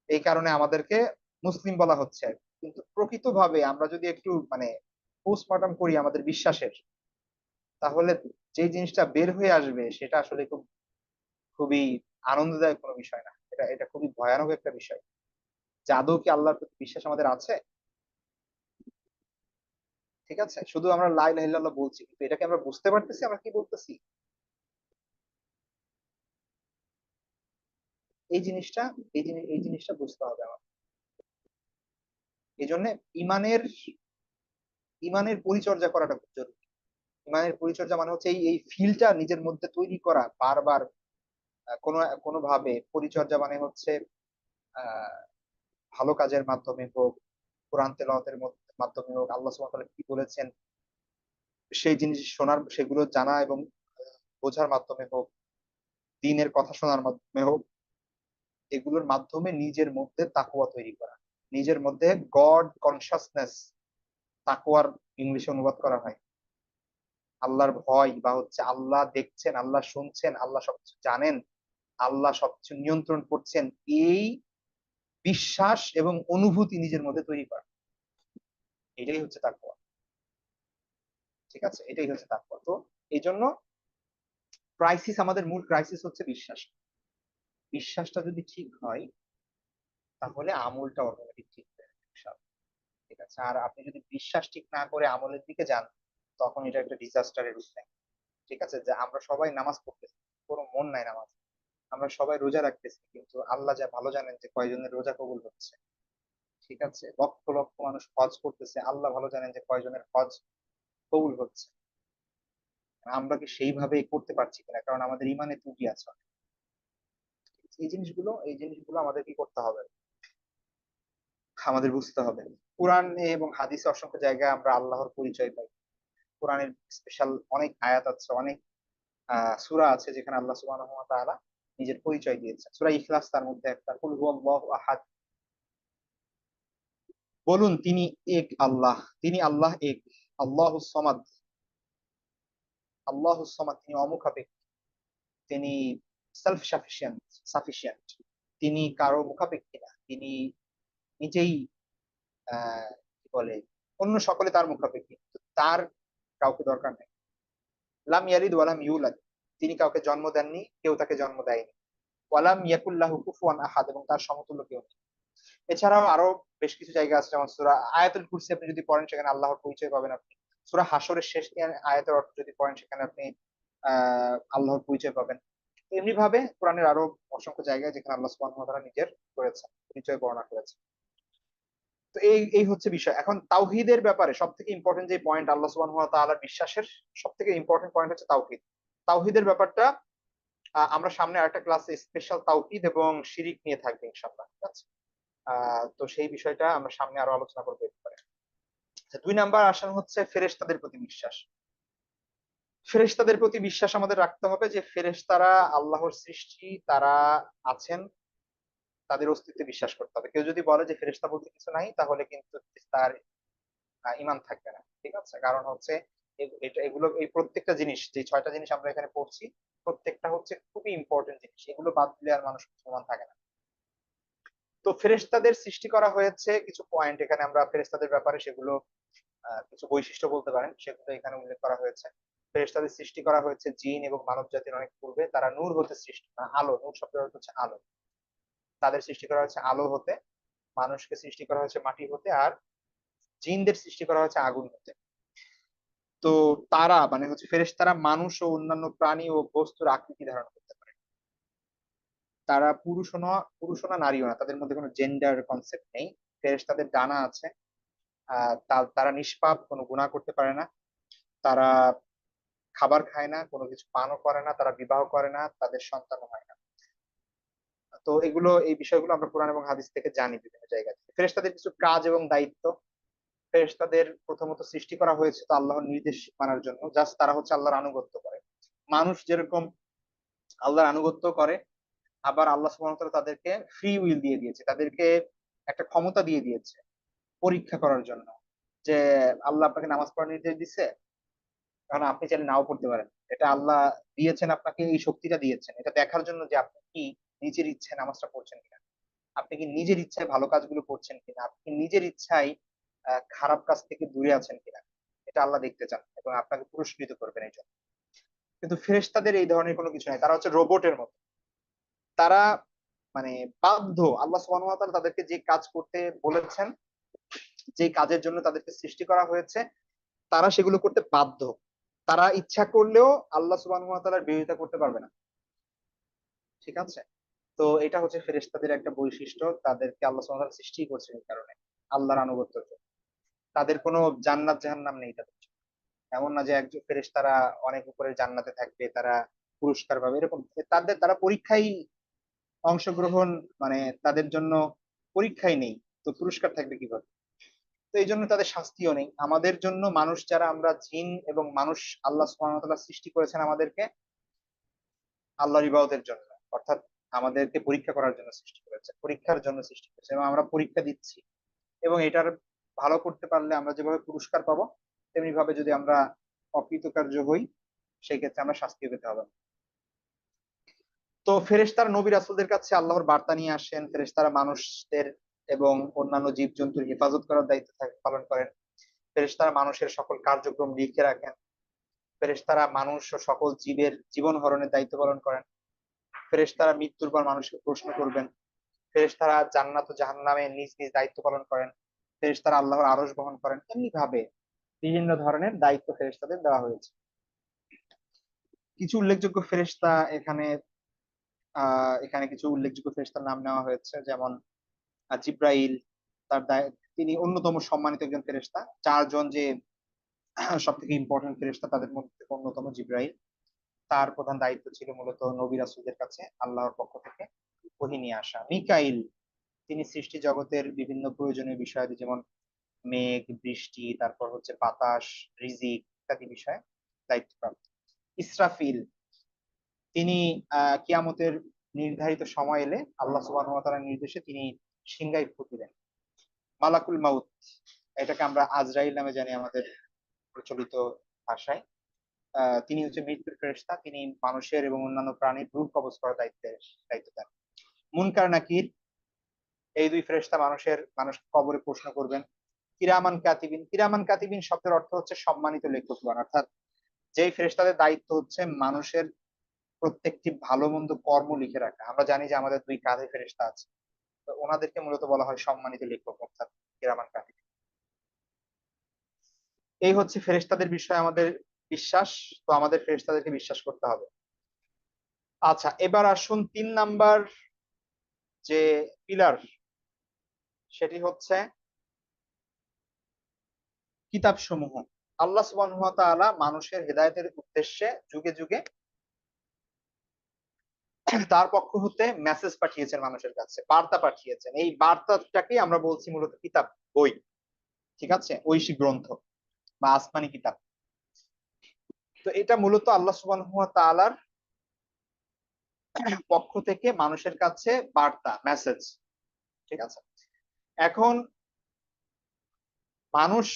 এই কারণে আমাদেরকে মুসলিম বলা হচ্ছে। কিন্তু প্রকৃতভাবে আমরা যদি একটু মানে পোস্টমর্টম করি আমাদের বিশ্বাসের, তাহলে যে জিনিসটা বের হয়ে আসবে সেটা আসলে খুবই আনন্দদায়ক কোনো বিষয় না। এটা খুবই ভয়ানক একটা বিষয়। যে আদৌ কি আল্লাহর প্রতি বিশ্বাস আমাদের আছে? ঠিক আছে? শুধু আমরা লা ইলাহা ইল্লাল্লাহ বলছি, কিন্তু এটাকে আমরা বুঝতে পারতেছি আমরা কি বলতেছি? এই জিনিসটা এই জিনিসটা বুঝতে হবে আমাদের। এজন্য ইমানের ইমানের পরিচর্যা করাটা খুব জরুরি। ইমানের পরিচর্যা মানে হচ্ছে এই ফিলটা নিজের মধ্যে তৈরি করা বারবার, কোনো কোনো ভাবে পরিচর্যা মানে হচ্ছে আহ ভালো কাজের মাধ্যমে হোক, কোরআন তেলাওয়াতের মাধ্যমে হোক, আল্লাহ সুবহানাহু ওয়া তাআলা কি বলেছেন সেই জিনিস শোনার, সেগুলো জানা এবং বোঝার মাধ্যমে হোক, দ্বীনের কথা শোনার মাধ্যমে হোক, এগুলোর মাধ্যমে নিজের মধ্যে তাকওয়া তৈরি করা। নিজের মধ্যে গড কনসাসনেস, তাকওয়ার ইংলিশে অনুবাদ করা হয়। আল্লাহর ভয় বা হচ্ছে আল্লাহ দেখছেন, আল্লাহ শুনছেন, আল্লাহ সবকিছু জানেন, আল্লাহ সবকিছু নিয়ন্ত্রণ করছেন। এই বিশ্বাস এবং অনুভূতি নিজের মধ্যে তৈরি করা। এটাই হচ্ছে তাকওয়া। ঠিক আছে? এটাই হচ্ছে তাকওয়া। তো এইজন্য আমাদের মূল ক্রাইসিস হচ্ছে বিশ্বাস। বিশ্বাসটা যদি ঠিক হয় তাহলে আমলটা অটোমেটিক ঠিক হয়ে যাবে ইনশাআল্লাহ। ঠিক আছে? আর আপনি যদি বিশ্বাস ঠিক না করে আমলের দিকে যান, তখন এটা একটা ডিজাস্টারের রূপ নেয়। ঠিক আছে? যে আমরা সবাই নামাজ পড়তেছি, কোনো মন নাই নামাজ। আমরা সবাই রোজা রাখতেছি, কিন্তু আল্লাহ যা ভালো জানেন যে কয়জনের রোজা কবুল হচ্ছে। ঠিক আছে? লক্ষ লক্ষ মানুষ হজ করতেছে, আল্লাহ ভালো জানেন যে কয়জনের হজ কবুল হচ্ছে। আমরা কি সেইভাবে করতে পারছি কিনা, কারণ আমাদের ইমানে ত্রুটি আছে অনেক। এই জিনিসগুলো আমাদের কি করতে হবে, আমাদের বুঝতে হবে। কোরআন এবং হাদিসে অসংখ্য জায়গায় আমরা আল্লাহর পরিচয় পাই। কোরআনের স্পেশাল অনেক আয়াত আছে, অনেক সূরা আছে যেখানে আল্লাহ সুবহানাহু ওয়া তাআলা নিজের পরিচয় দিয়েছেন। সূরা ইখলাস তার মধ্যে একটা, কুল হুয়াল্লাহু আহাদ, বলুন তিনি এক আল্লাহ, তিনি আল্লাহ এক। আল্লাহুস সামাদ, আল্লাহুস সামাদ, তিনি অমুখাপেক্ষী, তিনি সেলফ সাফিসিয়েন্ট, তিনি কারো মুখাপেক্ষী না, তিনি নিজেই কি বলে অন্য সকলে তার মুখাপেক্ষী, তার কাউকে দরকার নেই। লাম ইয়ালিদ ওয়ালাম ইউলাদ, তিনি কাউকে জন্ম দেননি, কেউ তাকে জন্ম দেয়নি। ওয়ালাম ইয়াকুল্লাহু কুফুয়ান আহাদ, এবং তার সমতুল্য কেউ নেই। এছাড়াও আরো বেশ কিছু জায়গা আছে, যেমন সূরা আয়াতুল কুরসি আপনি যদি পড়েন সেখানে আল্লাহর পরিচয় পাবেন আপনি। সূরা হাসরের শেষ আয়াতের অর্থ যদি পড়েন সেখানে আপনি আল্লাহর পরিচয় পাবেন। এমনি ভাবে কোরআনের আরো অসংখ্য জায়গায় যেখানে আল্লাহ সুবহানাহু ওয়া তাআলা নিজের করেছেন, পরিচয় বর্ণনা করেছেন। তো এই এই হচ্ছে বিষয়। এখন তাওহীদের ব্যাপারে সবথেকে ইম্পর্টেন্ট যে পয়েন্ট, আল্লাহ সুবহানাহু ওয়া তাআলার বিশ্বাসের সবথেকে ইম্পর্টেন্ট পয়েন্ট হচ্ছে তাওহীদ। তাওহীদের ব্যাপারটা আমরা সামনে আরেকটা ক্লাসে স্পেশাল তাওহীদ এবং শিরিক নিয়ে থাকবে ইনশাআল্লাহ। ঠিক আছে? তো সেই বিষয়টা আমরা সামনে আরো আলোচনা করবো এর ব্যাপারে। আচ্ছা, ২ নাম্বার আসেন হচ্ছে ফেরেশতাদের প্রতি বিশ্বাস। ফেরেশতাদের প্রতি বিশ্বাস আমাদের রাখতে হবে যে ফেরেশতারা আল্লাহর সৃষ্টি, তারা আছেন, তাদের অস্তিত্বে বিশ্বাস করতে হবে। কেউ যদি বলে যে ফেরেশতা বলতে কিছু নাই, তাহলে কিন্তু তার ঈমান থাকবে না। ঠিক আছে? কারণ হচ্ছে এগুলো এই প্রত্যেকটা জিনিস, যে ৬ টা জিনিস আমরা এখানে পড়ছি, প্রত্যেকটা হচ্ছে খুবই ইম্পোর্টেন্ট জিনিস। এগুলো বাদ দিলে আর মানুষ মুসলমান থাকে না। তো ফেরেশতাদের সৃষ্টি করা হয়েছে কিছু পয়েন্ট, এখানে আমরা ফেরেশতাদের ব্যাপারে সেগুলো কিছু বৈশিষ্ট্য বলতে পারেন, সেগুলো এখানে উল্লেখ করা হয়েছে। ফেরেশতাদের সৃষ্টি করা হয়েছে জিন এবং মানব জাতির অনেক পূর্বে। তারা নূর হতে সৃষ্টি, আলো, নূর শব্দের অর্থ হচ্ছে আলো। তাদের সৃষ্টি করা হয়েছে আলো হতে, মানুষকে সৃষ্টি করা হয়েছে মাটি হতে, আর জিনদের সৃষ্টি করা হয়েছে আগুন হতে। তো তারা মানে হচ্ছে ফেরেশতারা মানুষ ও অন্যান্য প্রাণী ও বস্তুর আকৃতি ধারণ করতে পারে। তারা পুরুষও না নারীও না, তাদের মধ্যে কোনো জেন্ডার কনসেপ্ট নেই। ফেরেশতাদের ডানা আছে। তারা নিষ্পাপ, কোনো গুনাহ করতে পারে না। তারা খাবার খায় না, কোনো কিছু পানও করে না, তারা বিবাহ করে না, তাদের সন্তানও হয় না। তো এগুলো, এই বিষয়গুলো আমরা কোরআন এবং হাদিস থেকে জানি বিভিন্ন জায়গা থেকে। ফেরেশতাদের কিছু কাজ এবং দায়িত্ব। ফেরেশতাদের প্রথমত সৃষ্টি করা হয়েছে তো আল্লাহর নির্দেশ মানার জন্য, জাস্ট তারা হচ্ছে আল্লাহর আনুগত্য করে। মানুষ যেরকম আল্লাহর আনুগত্য করে, আবার আল্লাহ সুবহানাহু ওয়া তাআলা তাদেরকে ফ্রি উইল দিয়ে দিয়েছে, তাদেরকে একটা ক্ষমতা দিয়ে দিয়েছে পরীক্ষা করার জন্য, যে আল্লাহ আপনাকে নামাজ পড়ার নির্দেশ দিচ্ছে, কারণ আপনি চাইলে নাও পড়তে পারেন। এটা আল্লাহ দিয়েছেন, আপনাকে এই শক্তিটা দিয়েছেন এটা দেখার জন্য যে আপনি কি নিজের ইচ্ছায় নামাজটা পড়ছেন কিনা, আপনি কি নিজের ইচ্ছায় ভালো কাজগুলো করছেন কিনা, আপনি নিজের ইচ্ছায় খারাপ কাজ থেকে দূরে আছেন কিনা, এটা আল্লাহ দেখতে চান এবং আপনাকে পুরস্কৃত করবেন এই জন্য। কিন্তু ফেরেশতাদের এই ধরনের কোনো কিছু নাই, তারা হচ্ছে রোবটের মতো। তারা মানে বাধ্য, আল্লাহ সুবহানাহু ওয়া তাআলা তাদেরকে যে কাজ করতে বলেছেন, যে কাজের জন্য তাদেরকে সৃষ্টি করা হয়েছে, তারা সেগুলো করতে বাধ্য। তারা ইচ্ছা করলেও আল্লাহ সুবহানাহু ওয়া তাআলার বিরোধিতা করতে পারবে না। ঠিক আছে? তো এটা হচ্ছে ফেরেশতাদের একটা বৈশিষ্ট্য। তাদেরকে আল্লাহ সুবহানাহু ওয়া তাআলা সৃষ্টি করছেন এই কারণে, আল্লাহর আনুগত্যের জন্য। তাদের কোনো জান্নাত জাহান্নাম নেই তাদের জন্য। এমন না যে একজন ফেরেশতারা অনেক উপরে জান্নাতে থাকবে, তারা পুরস্কার পাবে এরকম। তারা পরীক্ষায় অংশগ্রহণ, মানে তাদের জন্য পরীক্ষাই নেই। তো পুরস্কার থাকবে কিভাবে? তো এই জন্য তাদের শাস্তিও নেই। আমাদের জন্য, মানুষ যারা আমরা জিন এবং মানুষ, আল্লাহ সুবহানাহু ওয়া তাআলা সৃষ্টি করেছেন আমাদেরকে আল্লাহর ইবাদতের জন্য। অর্থাৎ আমাদেরকে পরীক্ষা করার জন্য সৃষ্টি করেছে, পরীক্ষার জন্য সৃষ্টি করেছে, এবং আমরা পরীক্ষা দিচ্ছি। এবং এটার ভালো করতে পারলে আমরা যেভাবে পুরস্কার পাবো, তেমনি ভাবে যদি আমরা অকৃতকার্য হই, সেই ক্ষেত্রে আমরা শাস্তি পেতে হবে। তো ফেরেশতারা নবী রাসূলদের কাছে আল্লাহর বার্তা নিয়ে আসেন। ফেরেশতারা মানুষদের এবং অন্যান্য জীবজন্তুর হেফাজত করার দায়িত্ব পালন করেন। ফেরেশতারা মানুষের সকল কার্যক্রম লিখে রাখেন। ফেরেশতারা মানুষ ও সকল জীবের জীবন হরণের দায়িত্ব পালন করেন। ফেরেশতারা মৃত্যুর পর মানুষকে প্রশ্ন করবেন। ফেরেশতারা জান্নাত ও জাহান্নামে নিজ নিজ দায়িত্ব পালন করেন। ফেরেশতারা আল্লাহর আরশ বহন করেন। এমনি ভাবে বিভিন্ন ধরনের দায়িত্ব ফেরেশতাদের দেওয়া হয়েছে। কিছু উল্লেখযোগ্য ফেরেশতা এখানে, এখানে কিছু উল্লেখযোগ্য ফেরেশতার নাম নেওয়া হয়েছে, যেমন জিব্রাইল, তার তিনি অন্যতম সম্মানিত একজন ফেরেশতা। ৪ জন যে সবথেকে ইম্পর্টেন্ট ফেরেশতা, তাদের মধ্যে অন্যতম জিব্রাইল। তার প্রধান দায়িত্ব ছিল মূলত নবী রাসূলদের কাছে আল্লাহর পক্ষ থেকে ওহী নিয়ে আসা। মিকাইল, তিনি সৃষ্টি জগতের বিভিন্ন প্রয়োজনীয় বিষয়াদি, যেমন মেঘ, বৃষ্টি, তারপর হচ্ছে বাতাস, রিজিক ইত্যাদি বিষয়ে দায়িত্বপ্রাপ্ত। ইসরাফিল, তিনি কিয়ামতের নির্ধারিত সময় এলে আল্লাহ সুবহানাহু ওয়া তাআলার নির্দেশে তিনি সিংগায় ফু দিলেন। মালাকুল মাউত, এটাকে আমরা আজরাইল নামে জানি আমাদের প্রচলিত ভাষায়। তিনি হচ্ছে মৃত্যুর ফেরেশতা, তিনি মানুষের এবং অন্যান্য প্রাণীর রূহ কবজ করার দায়িত্ব দেন। মুনকার নাকির, এই ২ ফেরেশতা মানুষকে কবরে প্রশ্ন করবেন। কিরামান কাতিবিন, কিরামান কাতিবিন শব্দের অর্থ হচ্ছে সম্মানিত লেখকগণ, অর্থাৎ যেই ফেরেশতাদের দায়িত্ব হচ্ছে মানুষের প্রত্যেকটি ভালো মন্দ কর্ম লিখে রাখা। আমরা জানি যে আমাদের ২ কাঁধে ফেরেশতা আছে। তো ওনাদেরকে মূলত বলা হয় সম্মানিত লেখক, অর্থাৎ কিরামান কাতিবিন। এই হচ্ছে ফেরেশতাদের বিষয়ে আমাদের বিশ্বাস। তো আমাদের ফেরেশতাদেরকে বিশ্বাস করতে হবে। আচ্ছা, এবার আসুন 3 নাম্বার যে পিলার, সেটি হচ্ছে কিতাব সমূহ। আল্লাহ সুবহানাহু ওয়া তাআলা মানুষের হেদায়েতের উদ্দেশ্যে যুগে যুগে তার পক্ষ হতে মেসেজ পাঠিয়েছেন, মানুষের কাছে বার্তা পাঠিয়েছেন। এই বার্তাটাকে আমরা বলছি মূলত কিতাব, বই। ঠিক আছে, ঐশী গ্রন্থ বা আসমানি কিতাব। তো এটা মূলত আল্লাহ সুবহানাহু ওয়া তাআলার পক্ষ থেকে মানুষের কাছে বার্তা, মেসেজ। ঠিক আছে। এখন মানুষ,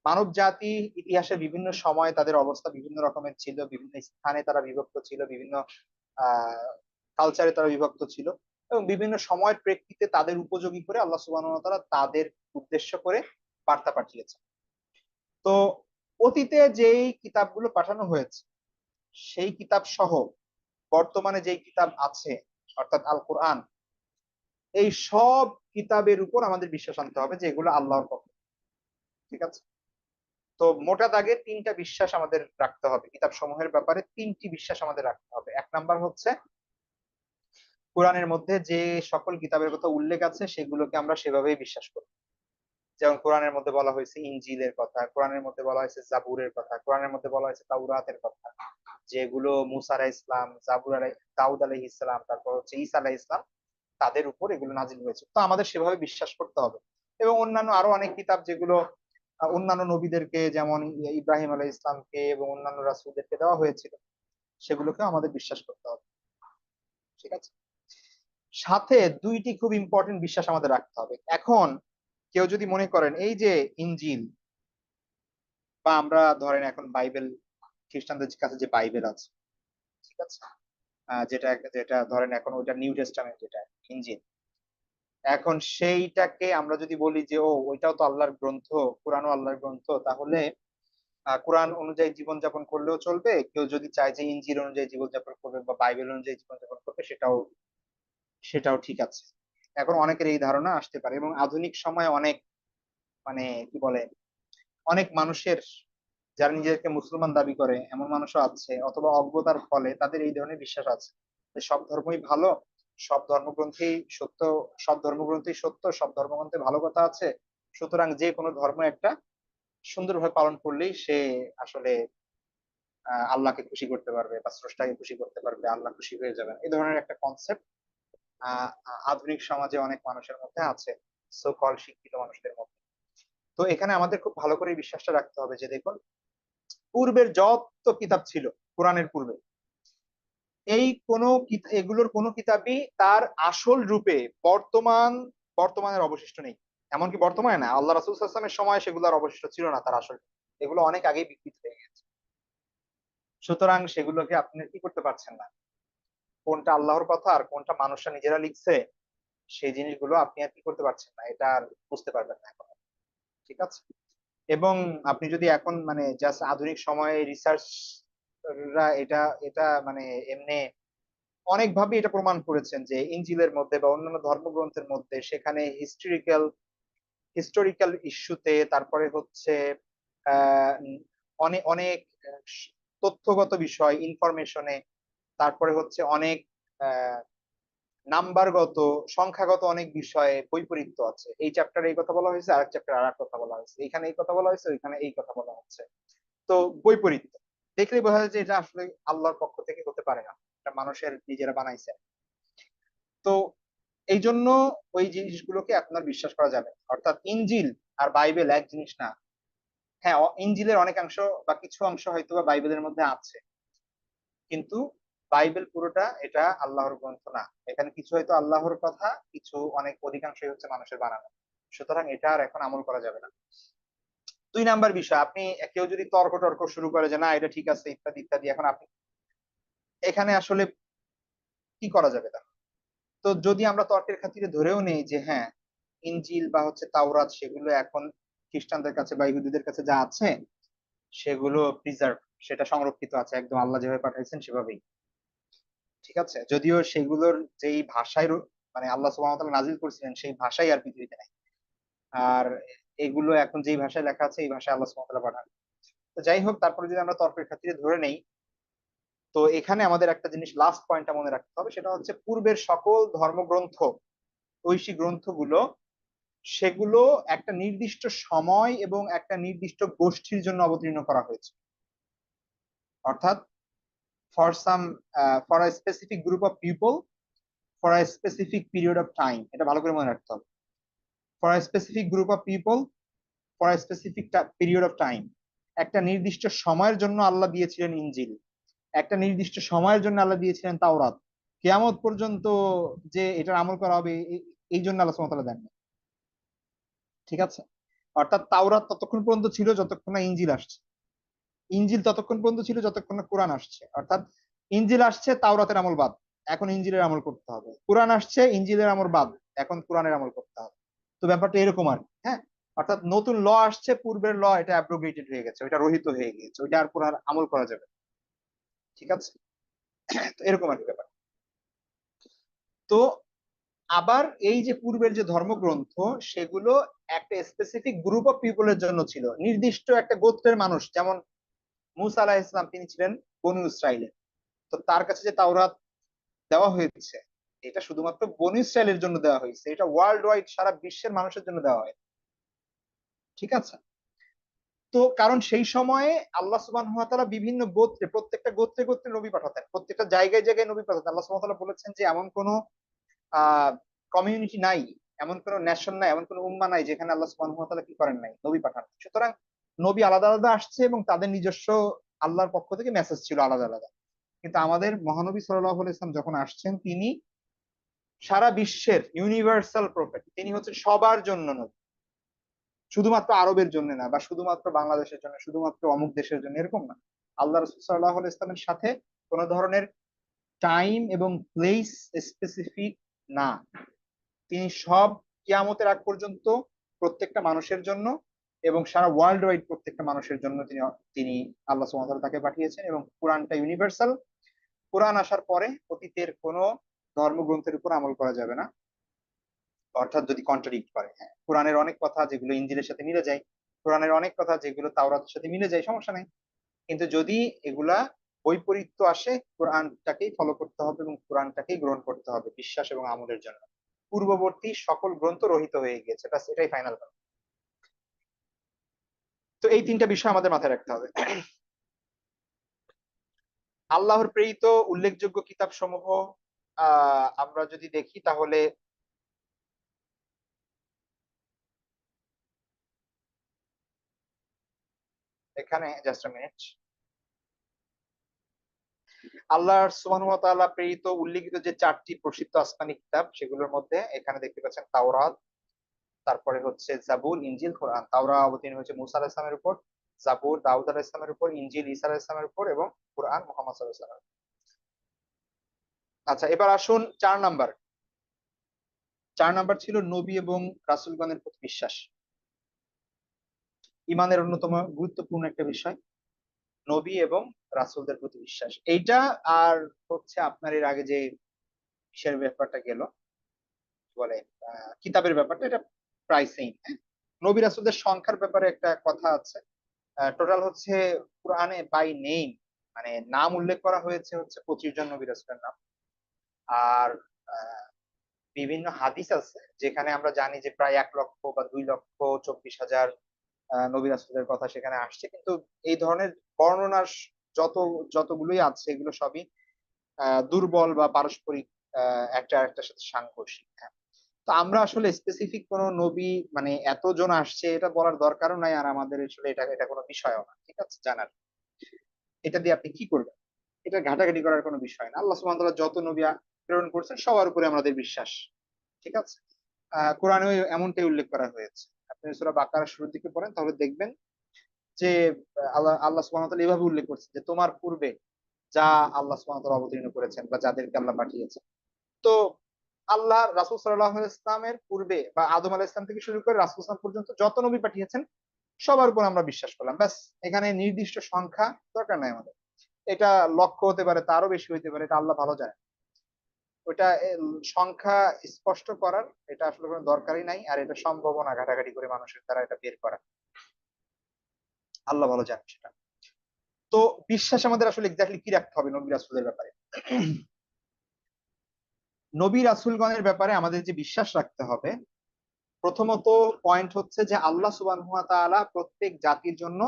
মানব জাতি ইতিহাসে বিভিন্ন সময় তাদের অবস্থা বিভিন্ন রকমের ছিল, বিভিন্ন স্থানে তারা বিভক্ত ছিল, বিভিন্ন কালচারে তারা বিভক্ত ছিল, এবং বিভিন্ন সময়ের প্রেক্ষিতে তাদের উপযোগী করে আল্লাহ সুবহানাহু ওয়া তাআলা তাদের উদ্দেশ্য করে বার্তা পাঠিয়েছে। তো অতীতে যেই কিতাবগুলো পাঠানো হয়েছে, সেই কিতাব সহ বর্তমানে যেই কিতাব আছে, অর্থাৎ আল কোরআন, এই সব কিতাবের উপর আমাদের বিশ্বাস আনতে হবে যে এগুলো আল্লাহর পক্ষ। ঠিক আছে। তো মোটা দাগে 3টা বিশ্বাস আমাদের রাখতে হবে কিতাব সমূহের ব্যাপারে। 3টি বিশ্বাস আমাদের রাখতে হবে। 1 নাম্বার হচ্ছে কোরআনের মধ্যে যে সকল কিতাবের কথা উল্লেখ আছে সেগুলোকে আমরা সেভাবেই বিশ্বাস করি। যেমন কোরআনের মধ্যে বলা হয়েছে ইনজিলের কথা, কোরআনের মধ্যে বলা হয়েছে জাবুরের কথা, কোরআনের মধ্যে বলা হয়েছে তাওরাতের কথা, যেগুলো মুসা আলাইহিস সালাম, দাউদ আলাইহিস সালাম, তারপর হচ্ছে ঈসা আলাইহিস সালাম, তাদের উপর এগুলো নাজিল হয়েছে। তো আমাদের সেভাবে বিশ্বাস করতে হবে। এবং অন্যান্য আরো অনেক কিতাব যেগুলো অন্যান্য নবীদেরকে, যেমন ইব্রাহিম আলাইহিস সালামকে এবং অন্যান্য রাসূলদেরকে দেওয়া হয়েছিল, সেগুলোকে আমাদের বিশ্বাস করতে হবে। ঠিক আছে। সাথে 2টি খুব ইম্পর্টেন্ট বিশ্বাস আমাদের রাখতে হবে। এখন কেউ যদি মনে করেন এই যে ইনজিল, বা আমরা ধরেন এখন বাইবেল, খ্রিস্টানদের কাছে যে বাইবেল আছে, ঠিক আছে, যেটা যেটা ধরেন এখন ওইটা নিউ টেস্টামেন্ট, যেটা ইনজিল, এখন সেইটাকে আমরা যদি বলি যে ও ওইটাও তো আল্লাহর গ্রন্থ, কোরআনও আল্লাহর গ্রন্থ, তাহলে কোরআন অনুযায়ী জীবনযাপন করলেও চলবে, কেউ যদি চায় যে ইনজিল অনুযায়ী জীবনযাপন করবে বা বাইবেল অনুযায়ী জীবনযাপন করবে, সেটাও সেটাও ঠিক আছে। এখন অনেকের এই ধারণা আসতে পারে, এবং আধুনিক সময়ে অনেক, মানে কি বলে, অনেক মানুষের, যারা নিজেদেরকে মুসলমান দাবি করে এমন মানুষও আছে, অথবা অজ্ঞতার ফলে তাদের এই ধরনের বিশ্বাস আছে যে সব ধর্মই ভালো, সব ধর্মগ্রন্থেই সত্য, সব ধর্মগ্রন্থেই সত্য, সব ধর্মগ্রন্থে ভালো কথা আছে, সুতরাং যে কোনো ধর্ম একটা সুন্দরভাবে পালন করলেই সে আসলে আল্লাহকে খুশি করতে পারবে বা স্রষ্টাকে খুশি করতে পারবে, আল্লাহ খুশি হয়ে যাবেন, এই ধরনের একটা কনসেপ্ট আধুনিক সমাজে অনেক মানুষের মধ্যে আছে, সো কল শিক্ষিত মানুষদের মধ্যে। তো এখানে আমাদের খুব ভালো করে বিশ্বাসটা রাখতে হবে যে দেখুন, পূর্বের যত কিতাব ছিল কোরআনের পূর্বে, এই কোন এগুলোর কোন কিতাবই তার আসল রূপে বর্তমানের অবশিষ্ট নেই। এমনকি বর্তমানে না, আল্লাহ রাসূল সাল্লাল্লাহু আলাইহি ওয়াসাল্লামের সময় সেগুলো আর অবশিষ্ট ছিল না তার আসল। এগুলো অনেক আগেই বিকৃত হয়ে গেছে। সুতরাং সেগুলোকে আপনি কি করতে পারছেন না, কোনটা আল্লাহর কথা আর কোনটা মানুষরা নিজেরা লিখছে, সেই জিনিসগুলো আপনি আর কি করতে পারছেন না, এটা আর বুঝতে পারবেন না এখন। ঠিক আছে। এবং আপনি যদি এখন মানে জাস্ট আধুনিক সময়ে রিসার্চরা এটা এটা মানে এমনি অনেকভাবে এটা প্রমাণ করেছেন যে ইনজিলের মধ্যে বা অন্যান্য ধর্মগ্রন্থের মধ্যে, সেখানে হিস্টোরিক্যাল ইস্যুতে, তারপরে হচ্ছে অনেক অনেক তথ্যগত বিষয়, ইনফরমেশনে, তারপরে হচ্ছে অনেক নাম্বারগত, সংখ্যাগত অনেক বিষয়ে বৈপরীত্য আছে। এই চ্যাপ্টারে এই কথা বলা হয়েছে, আরেক চ্যাপ্টারে আরেক কথা বলা হয়েছে, এখানে এই কথা বলা হয়েছে, ওইখানে এই কথা বলা হচ্ছে। তো বৈপরীত্য দেখলেই বোঝা যায় যে এটা আসলে আল্লাহর পক্ষ থেকে হতে পারে না, এটা মানুষের নিজেরা বানাইছে। তো এই জন্য ওই জিনিসগুলোকে আপনার বিশ্বাস করা যাবে না। অর্থাৎ ইনজিল আর বাইবেল এক জিনিস না। হ্যাঁ, ইনজিলের অনেকাংশ বা কিছু অংশ হয়তো বা বাইবেলের মধ্যে আছে, কিন্তু বাইবেল পুরোটা এটা আল্লাহর গ্রন্থ না। এখানে কিছু হয়তো আল্লাহর কথা, কিছু অনেক অধিকাংশই হচ্ছে মানুষের বানানো। সুতরাং এটা আর এখন আমল করা যাবে না। 2 নাম্বার বিষয়, আপনি কেউ যদি তর্ক টর্ক শুরু করে যে না এটা ঠিক আছে ইত্যাদি ইত্যাদি, এখন আপনি এখানে আসলে কি করা যাবে তা? তো যদি আমরা তর্কের খাতিরে ধরেও নেই যে হ্যাঁ, ইনজিল বা হচ্ছে তাওরাত, সেগুলো এখন খ্রিস্টানদের কাছে বা ইহুদিদের কাছে যা আছে সেগুলো প্রিজার্ভ, সেটা সংরক্ষিত আছে একদম আল্লাহ যেভাবে পাঠাইছেন সেভাবেই। ঠিক আছে, যদিও সেগুলোর যেই ভাষায় মানে আল্লাহ সুবহানাহু ওয়া তাআলা নাজিল করেছিলেন সেই ভাষাই আর পৃথিবীতে নাই। আর এগুলো এখন যেই ভাষায় লেখা আছে এই ভাষায় আল্লাহ সুবহানাহু ওয়া তাআলা পাঠান। তো যাই হোক, তারপরে যদি আমরা তর্কের খাতিরে ধরে নেই, তো এখানে আমাদের একটা জিনিস লাস্ট পয়েন্টটা মনে রাখতে হবে, সেটা হচ্ছে পূর্বের সকল ধর্মগ্রন্থ, ঐশী গ্রন্থগুলো, সেগুলো একটা নির্দিষ্ট সময় এবং একটা নির্দিষ্ট গোষ্ঠীর জন্য অবতীর্ণ করা হয়েছে। অর্থাৎ for some, for a specific group of people, for a specific period of time. এটা ভালো করে মনে রাখতে হবে। For a specific group of people, for a specific period of time. একটা নির্দিষ্ট সময়ের জন্য আল্লাহ দিয়েছিলেন ইনজিল, একটা নির্দিষ্ট সময়ের জন্য আল্লাহ দিয়েছিলেন তাওরাত। কিয়ামত পর্যন্ত যে এটার আমল করা হবে এই জন্য আল্লাহ সুবহানাহু ওয়া তাআলা দেন না। ঠিক আছে? অর্থাৎ তাওরাত ততক্ষণ পর্যন্ত ছিল যতক্ষণ না ইনজিল আসছে, ইনজিল ততক্ষণ পর্যন্ত ছিল যতক্ষণ না কোরআন আসছে। অর্থাৎ ইনজিল আসছে, তাওরাতের আমল বাদ, এখন ইনজিলের আমল করতে হবে। কোরআন আসছে, ইনজিলের আমল বাদ, এখন কোরআনের আমল করতে হবে। তো ব্যাপারটা এরকম আর কি, হ্যাঁ। অর্থাৎ নতুন ল আসছে, পূর্বের ল এটা অ্যাব্রোগেটেড হয়ে গেছে, ওইটা রহিত হয়ে গিয়েছে, ওইটা আর পুনর আমল করা যাবে না। ঠিক আছে? তো এরকম আর কি ব্যাপার। তো আবার এই যে পূর্বের যে ধর্মগ্রন্থ, সেগুলো একটা স্পেসিফিক গ্রুপ অফ পিপলের জন্য ছিল, নির্দিষ্ট একটা গোত্রের মানুষ। যেমন মুসা আলাইহিস সালাম, তিনি ছিলেন বনু ইসরাইলের। তো তার কাছে যে তাওরাত দেওয়া হয়েছে, এটা শুধুমাত্র বনু ইসরায়েলের জন্য দেওয়া হয়েছে, এটা ওয়ার্ল্ড ওয়াইড সারা বিশ্বের মানুষের জন্য দেওয়া হয়। ঠিক আছে? তো কারণ সেই সময়ে আল্লাহ সুবহানাহু ওয়া তাআলা বিভিন্ন গোত্রে, প্রত্যেকটা গোত্রে গোত্রে নবী পাঠাতেন, প্রত্যেকটা জায়গায় জায়গায় নবী পাঠাতেন। আল্লাহ সুবহানাহু ওয়া তাআলা বলেছেন যে এমন কোন কমিউনিটি নাই, এমন কোন নেশন নাই, এমন কোন উম্মাহ নাই যেখানে আল্লাহ সুবহানাহু ওয়া তাআলা কি করেন নাই, নবী পাঠান। সুতরাং নবী আলাদা আলাদা আসছে এবং তাদের নিজস্ব আল্লাহর পক্ষ থেকে মেসেজ ছিল আলাদা আলাদা। কিন্তু আমাদের মহানবী সাল্লাল্লাহু আলাইহি ওয়াসাল্লাম যখন আসছেন, তিনি সারা বিশ্বের ইউনিভার্সাল প্রফেট, তিনি হচ্ছেন সবার জন্য নবী। শুধুমাত্র আরবের জন্য না, বা শুধুমাত্র বাংলাদেশের জন্য, শুধুমাত্র অমুক দেশের জন্য, এরকম না। আল্লাহ রাসূল সাল্লাল্লাহু আলাইহি ওয়াসাল্লামের সাথে কোন ধরনের টাইম এবং প্লেস স্পেসিফিক না। তিনি সব কিয়ামতের আগ পর্যন্ত প্রত্যেকটা মানুষের জন্য এবং সারা ওয়ার্ল্ড ওয়াইড প্রত্যেকটা মানুষের জন্য তিনি তিনি আল্লাহ সুবহানাহু ওয়া তাআলা তাকে পাঠিয়েছেন। এবং কোরআনটা ইউনিভার্সাল। কোরআন আসার পরে অতীতের কোন ধর্মগ্রন্থের উপর আমল করা যাবে না, অর্থাৎ যদি কন্ট্রাডিক্ট করে। হ্যাঁ, কোরআনের অনেক কথা যেগুলো ইনজিলের সাথে মিলে যায়, কোরআনের অনেক কথা যেগুলো তাওরাতের সাথে মিলে যায়, সমস্যা নেই। কিন্তু যদি এগুলা বৈপরীত্য আসে, কোরআনটাকেই ফলো করতে হবে এবং কোরআনটাকেই গ্রহণ করতে হবে বিশ্বাস এবং আমলের জন্য। পূর্ববর্তী সকল গ্রন্থ রহিত হয়ে গিয়েছে, ব্যাস এটাই ফাইনাল। তো এই তিনটা বিষয় আমাদের মাথায় রাখতে হবে। আল্লাহর প্রেরিত উল্লেখযোগ্য কিতাব সমূহ আমরা যদি দেখি, তাহলে এখানে জাস্ট আ মিনিট। আল্লাহ সুবহানাহু ওয়া তাআলা প্রেরিত উল্লেখিত যে চারটি প্রসিদ্ধ আসমানি কিতাব, সেগুলোর মধ্যে এখানে দেখতে পাচ্ছেন তাওরাত, তারপরে হচ্ছে জাবুর, ইনজিল, কোরআন। তাওরাত অবতীর্ণ হয়েছে মুসা আলাইহিস সালামের উপর, জাবুর দাউদ আলাইহিস সালামের উপর, ইনজিল ঈসা আলাইহিস সালামের উপর এবং কোরআন মুহাম্মদ সাল্লাল্লাহু আলাইহি ওয়াসাল্লামের উপর। আচ্ছা, এবার আসুন 4 নাম্বার। 4 নাম্বার ছিল নবী এবং রাসূলগণের প্রতি বিশ্বাস। ইমানের অন্যতম গুরুত্বপূর্ণ একটা বিষয় নবী এবং রাসূলদের প্রতি বিশ্বাস। এইটা আর হচ্ছে আপনার এর আগে যে বিষয়ের ব্যাপারটা গেল, বলে কিতাবের ব্যাপারটা, এটা প্রায় সেম। নবী রাসূলদের সংখ্যার ব্যাপারে একটা কথা আছে। টোটাল হচ্ছে কোরআনে বাই নেম, মানে নাম উল্লেখ করা হয়েছে হচ্ছে 25 জন নবী রাসূলের নাম। আর আহ, বিভিন্ন হাদিস আছে যেখানে আমরা জানি যে প্রায় 1 লক্ষ বা 2,24,000 নবী রাসূলের কথা সেখানে আসছে। কিন্তু এই ধরনের বর্ণনার যতগুলোই আছে, এগুলো সবই দুর্বল বা পারস্পরিক, একটা আরেকটার সাথে সাংঘর্ষিক। হ্যাঁ। তো আমরা আসলে স্পেসিফিক কোন নবী মানে এতজন আসছে এটা বলার দরকারও নাই, আর আমাদের আসলে এটা এটা কোনো বিষয়ও না। ঠিক আছে, জানার। এটা দিয়ে আপনি কি করবেন, এটা ঘাটাঘাটি করার কোনো বিষয় না। আল্লাহ সুবহানাহু ওয়া তাআলা যত নবী প্রেরণ করছেন, সবার উপরে আমাদের বিশ্বাস। ঠিক আছে? কোরআনেও এমনটাই উল্লেখ করা হয়েছে। আপনি সূরা বাকারার শুরুর দিকে পড়েন, তাহলে দেখবেন যে আল্লাহ সুবহানাহু ওয়া তাআলা এভাবে উল্লেখ করছেন যে তোমার পূর্বে যা আল্লাহ সুবহানাহু ওয়া তাআলা অবতীর্ণ করেছেন বা যাদেরকে আল্লাহ পাঠিয়েছেন। তো আল্লাহ রাসূল সাল্লাল্লাহু আলাইহি ওয়াসাল্লামের পূর্বে বা আদম আলাইহিস সালাম থেকে শুরু করে রাসূল সাল্লাল্লাহু আলাইহি ওয়াসাল্লাম পর্যন্ত যত নবী পাঠিয়েছেন, সবার উপর আমরা বিশ্বাস করলাম, ব্যাস। এখানে নির্দিষ্ট সংখ্যা দরকার নাই আমাদের। এটা লক্ষ হতে পারে, তারও বেশি হইতে পারে, এটা আল্লাহ ভালো জানে। ওটা সংখ্যা স্পষ্ট করার এটা আসলে কোনো দরকারই নাই, আর এটা সম্ভবও না ঘাটাঘাটি করে মানুষের দ্বারা এটা বের করা। আল্লাহ ভালো জানে সেটা। তো বিশ্বাস আমাদের আসলে এক্স্যাক্টলি কি রাখতে হবে নবী রাসূলের ব্যাপারে? নবী রাসূলগণের ব্যাপারে আমাদের যে বিশ্বাস রাখতে হবে, প্রথমত পয়েন্ট হচ্ছে যে আল্লাহ সুবহানাহু ওয়া তাআলা প্রত্যেক জাতির জন্য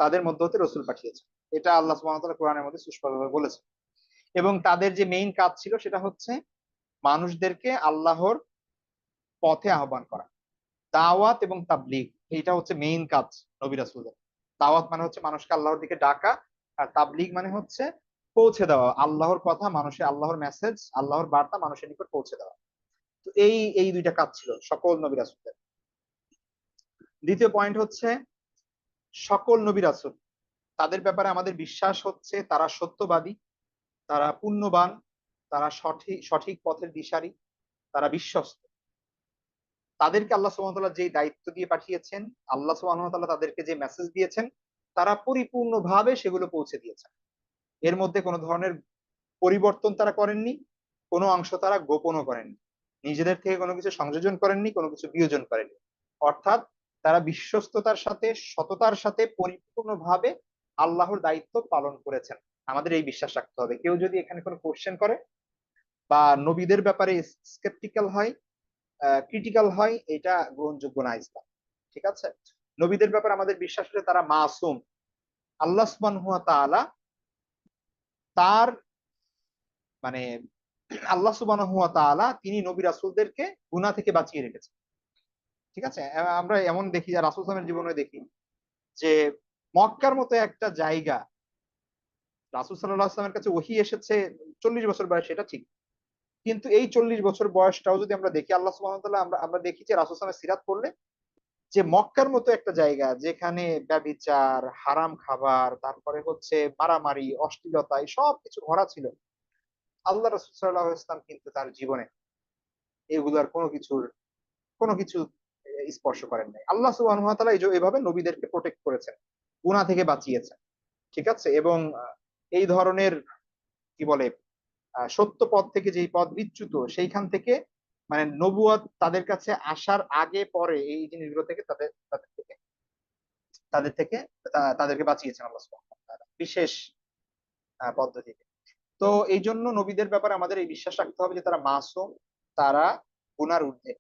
তাদের মধ্য হতে রসুল পাঠিয়েছেন। এটা আল্লাহ সুবহানাহু ওয়া তাআলা কোরআনের মধ্যে সুস্পষ্টভাবে বলেছেন। এবং তাদের যে মেইন কাজ ছিল সেটা হচ্ছে মানুষদেরকে আল্লাহর পথে আহ্বান করা। দাওয়াত এবং তাবলীগ, এটা হচ্ছে মেইন কাজ নবী রাসূলের। দাওয়াত মানে হচ্ছে মানুষকে আল্লাহর দিকে ডাকা, আর তাবলীগ মানে হচ্ছে পৌঁছে দেওয়া আল্লাহর কথা, মানুষের আল্লাহর মেসেজ, আল্লাহর বার্তা মানুষের নিকট পৌঁছে দেওয়া। তো এই দুইটা কাজ ছিল সকল নবী রাসূলের। দ্বিতীয় পয়েন্ট হচ্ছে সকল নবী রাসূল তাদের ব্যাপারে আমাদের বিশ্বাস হচ্ছে তারা সত্যবাদী, তারা পুণ্যবান, তারা সঠিক সঠিক পথের দিশারি, তারা বিশ্বস্ত। তাদেরকে আল্লাহ সুবহানাহু ওয়া তাআলা যে দায়িত্ব দিয়ে পাঠিয়েছেন, আল্লাহ সুবহানাহু ওয়া তাআলা তাদেরকে যে মেসেজ দিয়েছেন, তারা পরিপূর্ণভাবে সেগুলো পৌঁছে দিয়েছেন। এর মধ্যে কোনো ধরনের পরিবর্তন তারা করেননি, কোনো অংশ তারা গোপনও করেননি, নিজেদের থেকে কোনো কিছু সংযোজন করেননি, কোনো কিছু বিয়োজন করেননি। অর্থাৎ তারা বিশ্বস্ততার সাথে, সততার সাথে পরিপূর্ণভাবে আল্লাহর দায়িত্ব পালন করেছেন। আমাদের এই বিশ্বাস রাখতে হবে। কেউ যদি এখানে কোনো কোশ্চেন করে বা নবীদের ব্যাপারে স্কেপটিক্যাল হয়, ক্রিটিক্যাল হয়, এটা গ্রহণযোগ্য না ইসলাম। ঠিক আছে? নবীদের ব্যাপারে আমাদের বিশ্বাস হচ্ছে তারা মাসুম। আল্লাহ সুবহানাহু ওয়া তাআলা তার মানে আল্লাহ সুবহানাহু ওয়া তাআলা তিনি নবী রাসূলদেরকে গুনাহ থেকে বাঁচিয়ে রেখেছেন। ঠিক আছে? আমরা এমন দেখি যে রাসূল সাল্লাল্লাহু আলাইহি ওয়াসাল্লামের জীবনে দেখি যে মক্কার মতো একটা জায়গা, রাসূল সাল্লাল্লাহু আলাইহি ওয়াসাল্লামের কাছে ওহী এসেছে ৪০ বছর বয়সে, এটা ঠিক। কিন্তু এই ৪০ বছর বয়সটাও যদি আমরা দেখি, আল্লাহ সুবহানাহু ওয়া তাআলা আমরা দেখি যে রাসূল সাল্লাল্লাহু আলাইহি ওয়াসাল্লামের সিরাত পড়লে যে মক্কার মতো একটা জায়গা যেখানে ব্যভিচার, হারাম খাবার, তারপরে হচ্ছে মারামারি, অশ্লীলতা, এই সবকিছু ভরা ছিল। আল্লাহ রাসূল সাল্লাল্লাহু আলাইহি ওয়াসাল্লাম কিন্তু তার জীবনে এগুলার কোনো কিছু স্পর্শ করেন নাই। আল্লাহ সুবহানাহু ওয়া তাআলা এভাবে নবীদেরকে প্রোটেক্ট করেছেন। গুনাহ থেকে বাঁচিয়েছেন। ঠিক আছে? এবং এই ধরনের কি বলে সত্য পথ থেকে যেই পথ বিচ্যুত সেইখান থেকে মানে নবুয়ত তাদের কাছে আসার আগে পরে এই জিনিসগুলো থেকে তাদের থেকে তাদেরকে বাঁচিয়েছেন আল্লাহ সুবহানাহু ওয়া তাআলা বিশেষ পদ্ধতিতে। তো এইজন্য নবীদের ব্যাপারে আমাদের এই বিশ্বাস রাখতে হবে যে তারা মাসুম, তারা গুনার ঊর্ধ্বে।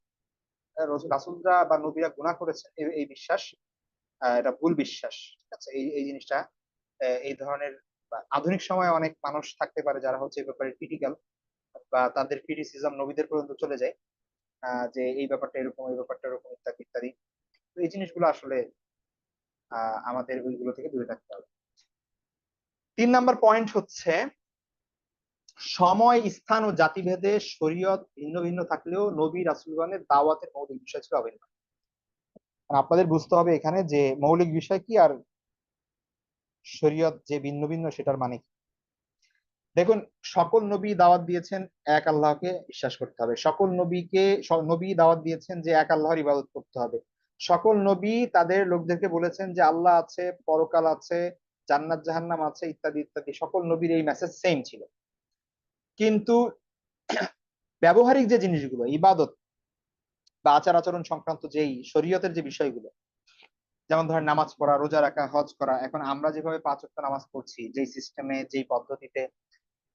রাসূলরা বা নবীরা গুনাহ করেছেন এই বিশ্বাস এটা ভুল বিশ্বাস। ঠিক আছে? এই জিনিসটা এই ধরনের আধুনিক সময়ে অনেক মানুষ থাকতে পারে যারা হচ্ছে এই ব্যাপারে ক্রিটিক্যাল বা তাদের ক্রিটিসিজম নবীদের পর্যন্ত চলে যায়। যে এই ব্যাপারটা এরকম, এই ব্যাপারটা এরকম ইত্যাদি, ইত্যাদি। তো এই জিনিসগুলো আসলে আমাদের ওইগুলো থেকে দূরে থাকতে হবে। ৩ নাম্বার পয়েন্ট হচ্ছে সময়, স্থান ও জাতিভেদে শরীয়ত ভিন্ন ভিন্ন থাকলেও নবী রাসূলগণের দাওয়াতের মৌলিক বিষয় ছিল অভিন্ন। আপনাদের বুঝতে হবে এখানে যে মৌলিক বিষয় কি আর শরীয়ত যে ভিন্ন ভিন্ন সেটার মানে কি। দেখুন, সকল নবী দাওয়াত দিয়েছেন এক আল্লাহকে বিশ্বাস করতে হবে। সকল নবী দাওয়াত দিয়েছেন যে এক আল্লাহর ইবাদত করতে হবে। সকল নবী তাদের লোকদেরকে বলেছেন যে আল্লাহ আছে, পরকাল আছে, জান্নাত জাহান্নাম আছে, ইত্যাদি ইত্যাদি। সকল নবীর এই মেসেজ সেম ছিল। কিন্তু ব্যবহারিক যে জিনিসগুলো, ইবাদত বা আচার আচরণ সংক্রান্ত যেই শরীয়তের যে বিষয়গুলো, যেমন ধরেন নামাজ পড়া, রোজা রাখা, হজ করা, এখন আমরা যেভাবে ৫ ওয়াক্ত নামাজ পড়ছি, যেই সিস্টেমে, যেই পদ্ধতিতে,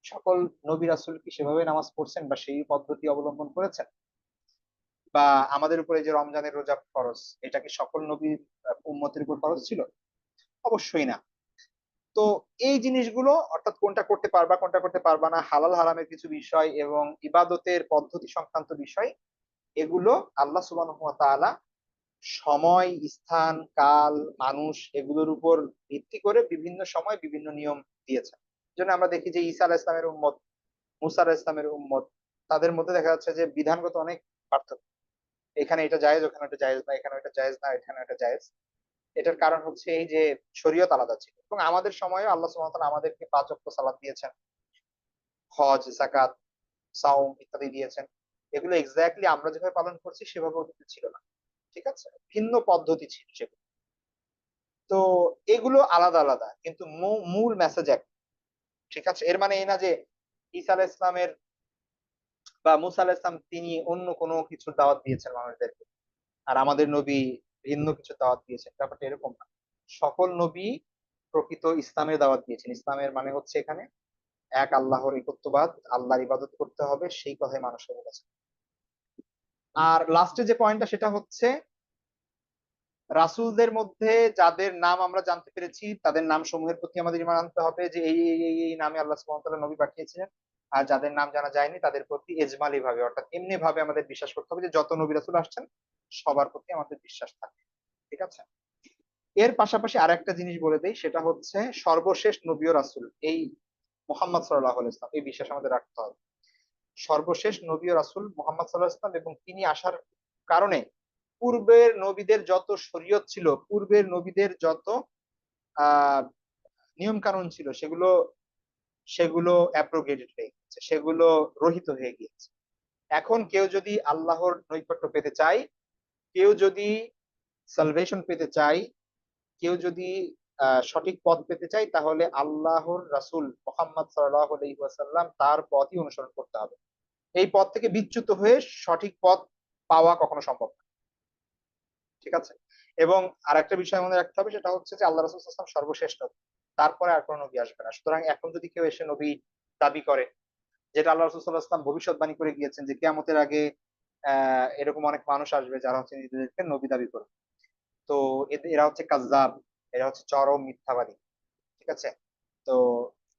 সকল নবী রাসূল কি সেভাবে নামাজ পড়ছেন বা সেই পদ্ধতি অবলম্বন করেছেন? বা আমাদের উপরে যে রমজানের রোজা ফরজ, এটা কি সকল নবীর উম্মতের উপর ফরজ ছিল? অবশ্যই না। তো এই জিনিসগুলো অর্থাৎ কোনটা করতে পারবা, কোনটা করতে পারবা না, হালাল হারামের কিছু বিষয় এবং ইবাদতের পদ্ধতি সংক্রান্ত বিষয়, এগুলো আল্লাহ সুবহানাহু ওয়া তাআলা সময়, স্থান, কাল, মানুষ এগুলোর উপর ভিত্তি করে বিভিন্ন সময় বিভিন্ন নিয়ম দিয়েছেন। এজন্য আমরা দেখি যে ঈসা আলাইহিস সালামের উম্মত, মুসা আলাইহিস সালামের উম্মত, তাদের মধ্যে দেখা যাচ্ছে যে বিধানগত অনেক পার্থক্য। এখানে এটা জায়েজ, ওখানে ওটা জায়েজ না, এখানে ওটা জায়েজ না, এখানে ওটা জায়েজ। এটার কারণ হচ্ছে এই যে শরীয়ত আলাদা ছিল। এবং আমাদের সময়েও আল্লাহ সুবহানাহু ওয়া তাআলা আমাদেরকে ৫ ওয়াক্ত সালাত দিয়েছেন, হজ, যাকাত, সাওম ইত্যাদি দিয়েছেন। এগুলো এক্সাক্টলি আমরা যেভাবে পালন করছি সেভাবে ওদের ছিল না। ঠিক আছে? ভিন্ন পদ্ধতি ছিল সেগুলো। তো এগুলো আলাদা আলাদা কিন্তু মূল মেসেজ এক। ঠিক আছে? এর মানে এই না যে ঈসা আলাইহিস সালামের বা মুসা আলাইহিস সালাম তিনি অন্য কোনো কিছুর দাওয়াত দিয়েছেন মানুষদেরকে। আর আমাদের নবী ভিন্ন কিছু দাওয়াত দিয়েছেন। ব্যাপারটা এরকম না। সকল নবী প্রকৃত ইসলামের দাওয়াত দিয়েছেন। ইসলামের মানে হচ্ছে এখানে এক আল্লাহর একত্ববাদ, আল্লাহর ইবাদত করতে হবে, সেই কথাই মানুষকে বলেছেন। আর লাস্টে যে পয়েন্টটা সেটা হচ্ছে রাসূলদের মধ্যে যাদের নাম আমরা জানতে পেরেছি তাদের নাম সমূহের প্রতি আমাদের ঈমান আনতে হবে যে এই নামে আল্লাহ সুবহানাহু ওয়া তাআলা নবী পাঠিয়েছিলেন। আর যাদের নাম জানা যায়নি তাদের প্রতি ইজমালি ভাবে অর্থাৎ এমনি ভাবে আমাদের বিশ্বাস করতে হবে যে যত নবী রাসূল আসছেন সবার প্রতি আমাদের বিশ্বাস থাকবে। ঠিক আছে? এর পাশাপাশি আরেকটা জিনিস বলে দেই, সেটা হচ্ছে সর্বশেষ নবী ও রাসূল এই মুহাম্মদ সাল্লাল্লাহু আলাইহি ওয়াসাল্লাম, এই বিশ্বাস আমাদের রাখতে হবে। সর্বশেষ নবী ও রাসূল মুহাম্মদ সাল্লাল্লাহু আলাইহি ওয়াসাল্লাম এবং তিনি আসার কারণে পূর্বের নবীদের যত শরীয়ত ছিল, পূর্বের নবীদের যত আহ নিয়ম কানুন ছিল, সেগুলো সেগুলো অ্যাব্রোগেটেড হয়ে গেছে, সেগুলো রহিত হয়ে গিয়েছে। এখন কেউ যদি আল্লাহর নৈকট্য পেতে চায়, কেউ যদি সালভেশন পেতে চায়, কেউ যদি সঠিক পথ পেতে চায়, তাহলে আল্লাহর রাসূল মুহাম্মদ সাল্লাল্লাহু আলাইহি ওয়াসাল্লাম তার পথই অনুসরণ করতে হবে। এই পথ থেকে বিচ্যুত হয়ে সঠিক পথ পাওয়া কখনো সম্ভব না। ঠিক আছে? এবং আরেকটা বিষয় মনে রাখতে হবে, সেটা হচ্ছে যে আল্লাহ রাসূল সাল্লাল্লাহু আলাইহি ওয়াসাল্লাম সর্বশেষ নবী। তারপরে আর কোনো নবী আসবে না। সুতরাং এখন যদি কেউ এসে নবী দাবি করে, যেটা আল্লাহ রাসূল সাল্লাল্লাহু আলাইহি ওয়াসাল্লাম ভবিষ্যৎবাণী করে গিয়েছেন যে কিয়ামতের আগে এরকম অনেক মানুষ আসবে যারা হচ্ছে নিজেদেরকে নবী দাবি করবে। তো এরা হচ্ছে কাযযাব, এরা হচ্ছে চরম মিথ্যাবাদী। ঠিক আছে? তো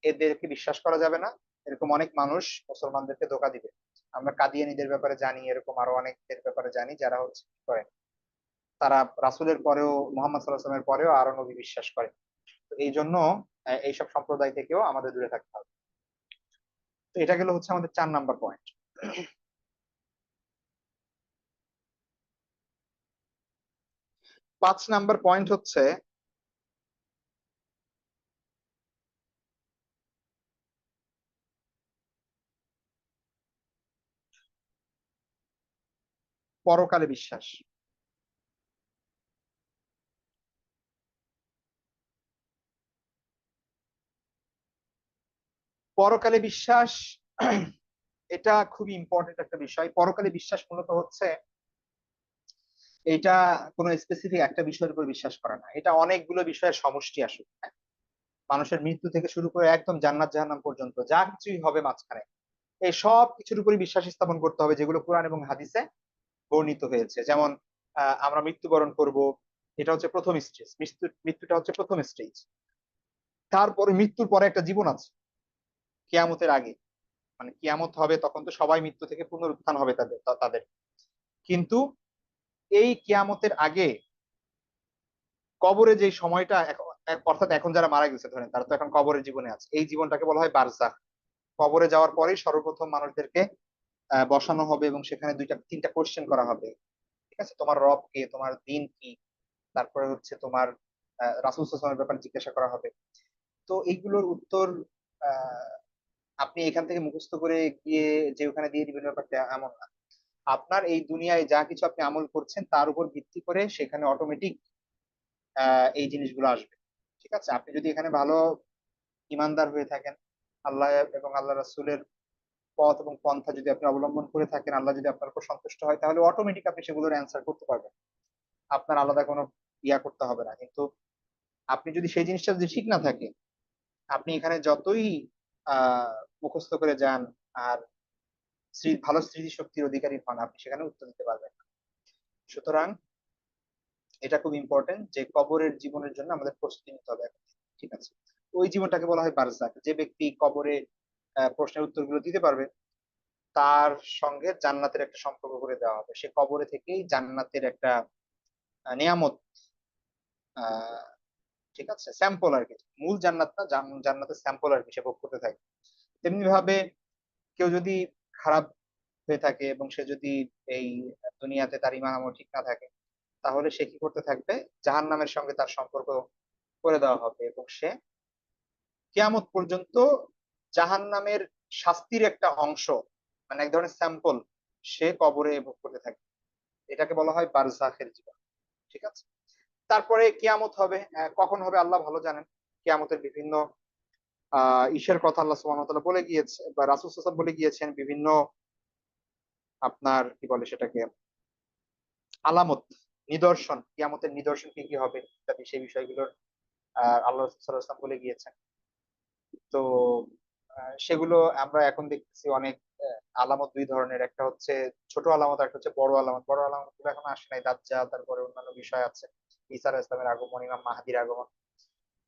এদেরকে বিশ্বাস করা যাবে না। এরকম অনেক মানুষ মুসলমানদেরকে ধোঁকা দিবে। আমরা কাদিয়ানীদের ব্যাপারে জানি, এরকম আরো অনেকদের ব্যাপারে জানি যারা হচ্ছে কি করে, তারা রাসূলের পরেও মুহাম্মদ সাল্লাল্লাহু আলাইহি ওয়াসাল্লামের পরেও আরো নবী বিশ্বাস করে। তো এই জন্য এইসব সম্প্রদায় থেকেও আমাদের দূরে থাকতে হবে। তো এটা গেল হচ্ছে আমাদের ৪ নাম্বার পয়েন্ট। ৫ নাম্বার পয়েন্ট হচ্ছে পরকালে বিশ্বাস। পরকালে বিশ্বাস এটা খুবই ইম্পর্টেন্ট একটা বিষয়। পরকালে বিশ্বাস মূলত হচ্ছে এটা কোনো স্পেসিফিক একটা বিষয়ের উপর বিশ্বাস করা না, এটা অনেকগুলো বিষয়ের সমষ্টি আসলে। মানুষের মৃত্যু থেকে শুরু করে একদম জান্নাত জাহান্নাম পর্যন্ত যা কিছুই হবে মাঝখানে, এই সব কিছুর উপরই বিশ্বাস স্থাপন করতে হবে যেগুলো কোরআন এবং হাদিসে বর্ণিত হয়েছে। যেমন আমরা মৃত্যুবরণ করব, এটা হচ্ছে প্রথম স্টেজ, মৃত্যুটা হচ্ছে প্রথম স্টেজ। তারপরে মৃত্যুর পরে একটা জীবন আছে কিয়ামতের আগে, মানে কিয়ামত হবে তখন তো সবাই মৃত্যু থেকে পুনরুত্থান হবে তাদের। কিন্তু এই কিয়ামতের আগে কবরে যে সময়টা অর্থাৎ এখন যারা মারা গেছে ধরেন তারা তো এখন কবরের জীবনে আছে, এই জীবনটাকে বলা হয় বারজাখ। কবরে যাওয়ার পরেই সর্বপ্রথম মানুষদেরকে বসানো হবে এবং সেখানে দুইটা তিনটা কোশ্চেন করা হবে। ঠিক আছে? তোমার রব কে, তোমার দিন কি, তারপরে হচ্ছে তোমার রাসূল সাল্লাল্লাহু আলাইহি ওয়াসাল্লামের ব্যাপারে জিজ্ঞাসা করা হবে। তো এইগুলোর উত্তর আহ আপনি এখান থেকে মুখস্থ করে গিয়ে যে ওখানে দিয়ে দিবেন ব্যাপারটা এমন না। আপনার এই দুনিয়ায় যা কিছু আপনি আমল করছেন তার উপর ভিত্তি করে সেখানে অটোমেটিক এই জিনিসগুলো আসবে। ঠিক আছে? আপনি যদি এখানে ভালো ইমানদার হয়ে থাকেন, আল্লাহ এবং আল্লাহ রাসূলের পথ এবং পন্থা যদি আপনি অবলম্বন করে থাকেন, আল্লাহ যদি আপনার উপর সন্তুষ্ট হয়, তাহলে অটোমেটিক আপনি সেগুলোর অ্যান্সার করতে পারবেন। আপনার আলাদা কোনো ইয়া করতে হবে না। কিন্তু আপনি যদি সেই জিনিসটা যদি ঠিক না থাকে, আপনি এখানে যতই আহ মুখস্থ করে যান আর ভালো স্মৃতিশক্তির অধিকারী হন, আপনি সেখানে উত্তর দিতে পারবেন না। সুতরাং এটা খুব ইম্পর্টেন্ট যে কবরের জীবনের জন্য আমাদের প্রস্তুতি নিতে হবে এখন থেকে। ঠিক আছে? ওই জীবনটাকে বলা হয় বারজাখ। যে ব্যক্তি কবরে প্রশ্নের উত্তরগুলো দিতে পারবে, তার সঙ্গে জান্নাতের একটা সম্পর্ক করে দেওয়া হবে। সে কবরে থেকেই জান্নাতের একটা নিয়ামত, আহ ঠিক আছে, স্যাম্পল আর কি, মূল জান্নাত না, জান্নাতের স্যাম্পল আর কি সে ভোগ করতে থাকে। তেমনি ভাবে কেউ যদি খারাপ হয়ে থাকে এবং সে যদি এই দুনিয়াতে তার ঈমান আমল ঠিক না থাকে, তাহলে সে কি করতে থাকবে, জাহান্নামের সঙ্গে তার সম্পর্ক করে দেওয়া হবে এবং সে কিয়ামত পর্যন্ত জাহান্নামের শাস্তির একটা অংশ, মানে এক ধরনের স্যাম্পল সে কবরে ভোগ করতে থাকবে। এটাকে বলা হয় বারজাখের জীবন। ঠিক আছে? তারপরে কিয়ামত হবে, কখন হবে আল্লাহ ভালো জানেন। কিয়ামতের বিভিন্ন ইসের কথা আল্লাহ সুবহানাহু ওয়া তাআলা বলে গিয়েছে বা রাসূল সাল্লাল্লাহু আলাইহি ওয়াসাল্লাম বলে গিয়েছেন, বিভিন্ন আপনার কি বলে সেটাকে আলামত, নিদর্শন, কিয়ামতের নিদর্শন কি কি হবে ইত্যাদি সেই বিষয়গুলোর আল্লাহ রাসূল সাল্লাল্লাহু আলাইহি ওয়াসাল্লাম বলে গিয়েছেন। তো সেগুলো আমরা এখন দেখতেছি অনেক আলামত দুই ধরনের। একটা হচ্ছে ছোট আলামত, একটা হচ্ছে বড় আলামত। বড় আলামত গুলো এখন আসে নাই, দাজ্জাল, তারপরে অন্যান্য বিষয় আছে, ঈসা আলাইহিস সালামের আগমন, ইমাম মাহদীর আগমন।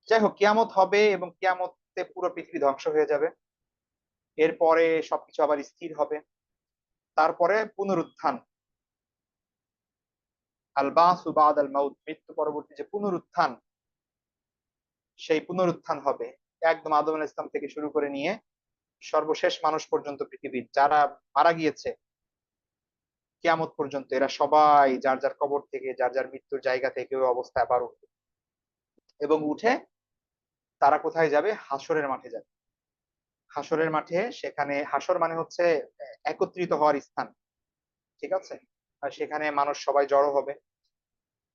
যাই হোক, কিয়ামত হবে এবং কিয়ামতে পুরো পৃথিবী ধ্বংস হয়ে যাবে। এরপরে সবকিছু আবার স্থির হবে। তারপরে পুনরুত্থান, আল বাসু বাদাল মাউত, মৃত্যু পরবর্তী যে পুনরুত্থান, সেই পুনরুত্থান হবে। একদম আদম আলাইহিস সালাম থেকে শুরু করে নিয়ে সর্বশেষ মানুষ পর্যন্ত, পৃথিবীর যারা মারা গিয়েছে কিয়ামত পর্যন্ত, এরা সবাই যার যার কবর থেকে, যার যার মৃত্যুর জায়গা থেকে ওই অবস্থায় আবার উঠবে এবং উঠে তারা কোথায় যাবে? হাসরের মাঠে যাবে। হাসরের মাঠে, সেখানে হাসর মানে হচ্ছে একত্রিত হওয়ার স্থান, ঠিক আছে? আর সেখানে মানুষ সবাই জড়ো হবে।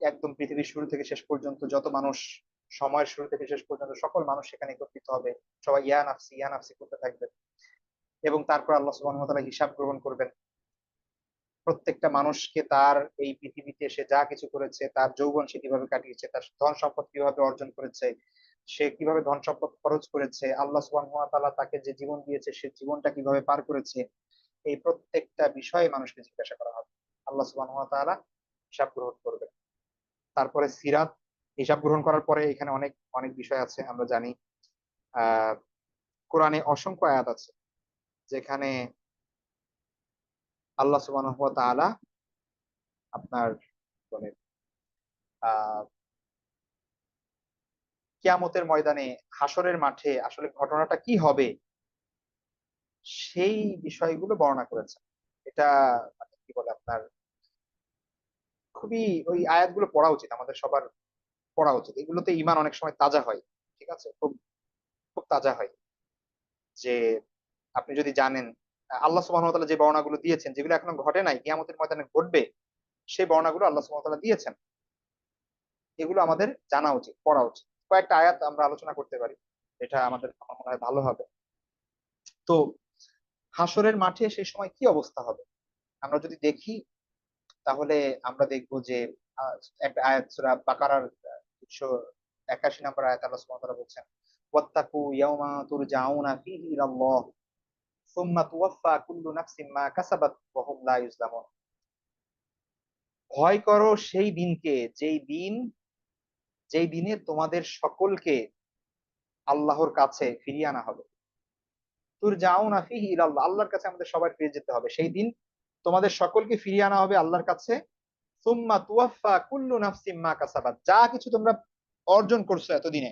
একদম পৃথিবীর শুরু থেকে শেষ পর্যন্ত যত মানুষ, সময়ের শুরু থেকে শেষ পর্যন্ত সকল মানুষ সেখানে একত্রিত হবে। সবাই ইয়া নাফসি করতে থাকবে এবং তারপর আল্লাহ সুবহানাহু ওয়া তাআলা হিসাব গ্রহণ করবেন। প্রত্যেকটা মানুষকে তার এই পৃথিবীতে সে যা কিছু করেছে, তার যৌবন সে কিভাবে কাটিয়েছে, তার ধন সম্পদ কিভাবে অর্জন করেছে, সে কিভাবে ধন সম্পদ খরচ করেছে, আল্লাহ সুবহানাহু ওয়া তাআলা তাকে যে জীবন দিয়েছে সে জীবনটা কিভাবে পার করেছে, এই প্রত্যেকটা বিষয়ে মানুষকে জিজ্ঞাসা করা হবে। আল্লাহ সুবহানাহু ওয়া তাআলা হিসাব গ্রহণ করবেন। তারপরে সিরাত, হিসাব গ্রহণ করার পরে এখানে অনেক অনেক বিষয় আছে আমরা জানি। আহ কোরআনে অসংখ্য আয়াত আছে যেখানে আল্লাহ সুবহানাহু ওয়া তাআলা আপনার মানে আহ কিয়ামতের ময়দানে, হাসরের মাঠে আসলে ঘটনাটা কি হবে সেই বিষয়গুলো বর্ণনা করেছেন। এটা মানে কি বলে আপনার, খুবই ওই আয়াতগুলো পড়া উচিত, আমাদের সবার পড়া উচিত। এগুলোতে ঈমান অনেক সময় তাজা হয়। ঠিক আছে? খুব খুব তাজা হয়। যে আপনি যদি জানেন আল্লাহ সুবহানাহু ওয়া তাআলা যে বর্ণনাগুলো দিয়েছেন, যেগুলো এখনো ঘটে নাই, কিয়ামতের ময়দানে ঘটবে, সেই বর্ণনাগুলো আল্লাহ সুবহানাহু ওয়া তাআলা দিয়েছেন। এগুলো আমাদের জানা উচিত, পড়া উচিত। কয়েকটা আয়াত আমরা আলোচনা করতে পারি। এটা আমাদের আমার মনে হয় ভালো হবে। তো হাসরের মাঠে সেই সময় কি অবস্থা হবে আমরা যদি দেখি, তাহলে আমরা দেখব যে আহ, একটা আয়াত সূরা বাকারার 181 নম্বর আয়াত আল্লাহ সুবহানাহু ওয়া তাআলা বলছেন, ওয়াত্তাকু ইয়াওমা তুরজাউনা ফীহি ইলাল্লাহ সুম্মা তুওয়াফফা কুল্লু নাফসিন মা কাসাবাত ওয়া হুম লা ইউজলামুন। ভয় করো সেই দিনকে, যেই দিনে তোমাদের সকলকে আল্লাহর কাছে ফিরিয়ে আনা হবে। তুরজাউনা ফীহি ইলাল্লাহ, আল্লাহর কাছে আমাদের সবার ফিরে যেতে হবে সেই দিন। তোমাদের সকলকে ফিরিয়ে আনা হবে আল্লাহর কাছে। সুম্মা তুওয়াফফা কুল্লু নাফসিন মা কাসাবাত, যা কিছু তোমরা অর্জন করছো এতদিনে,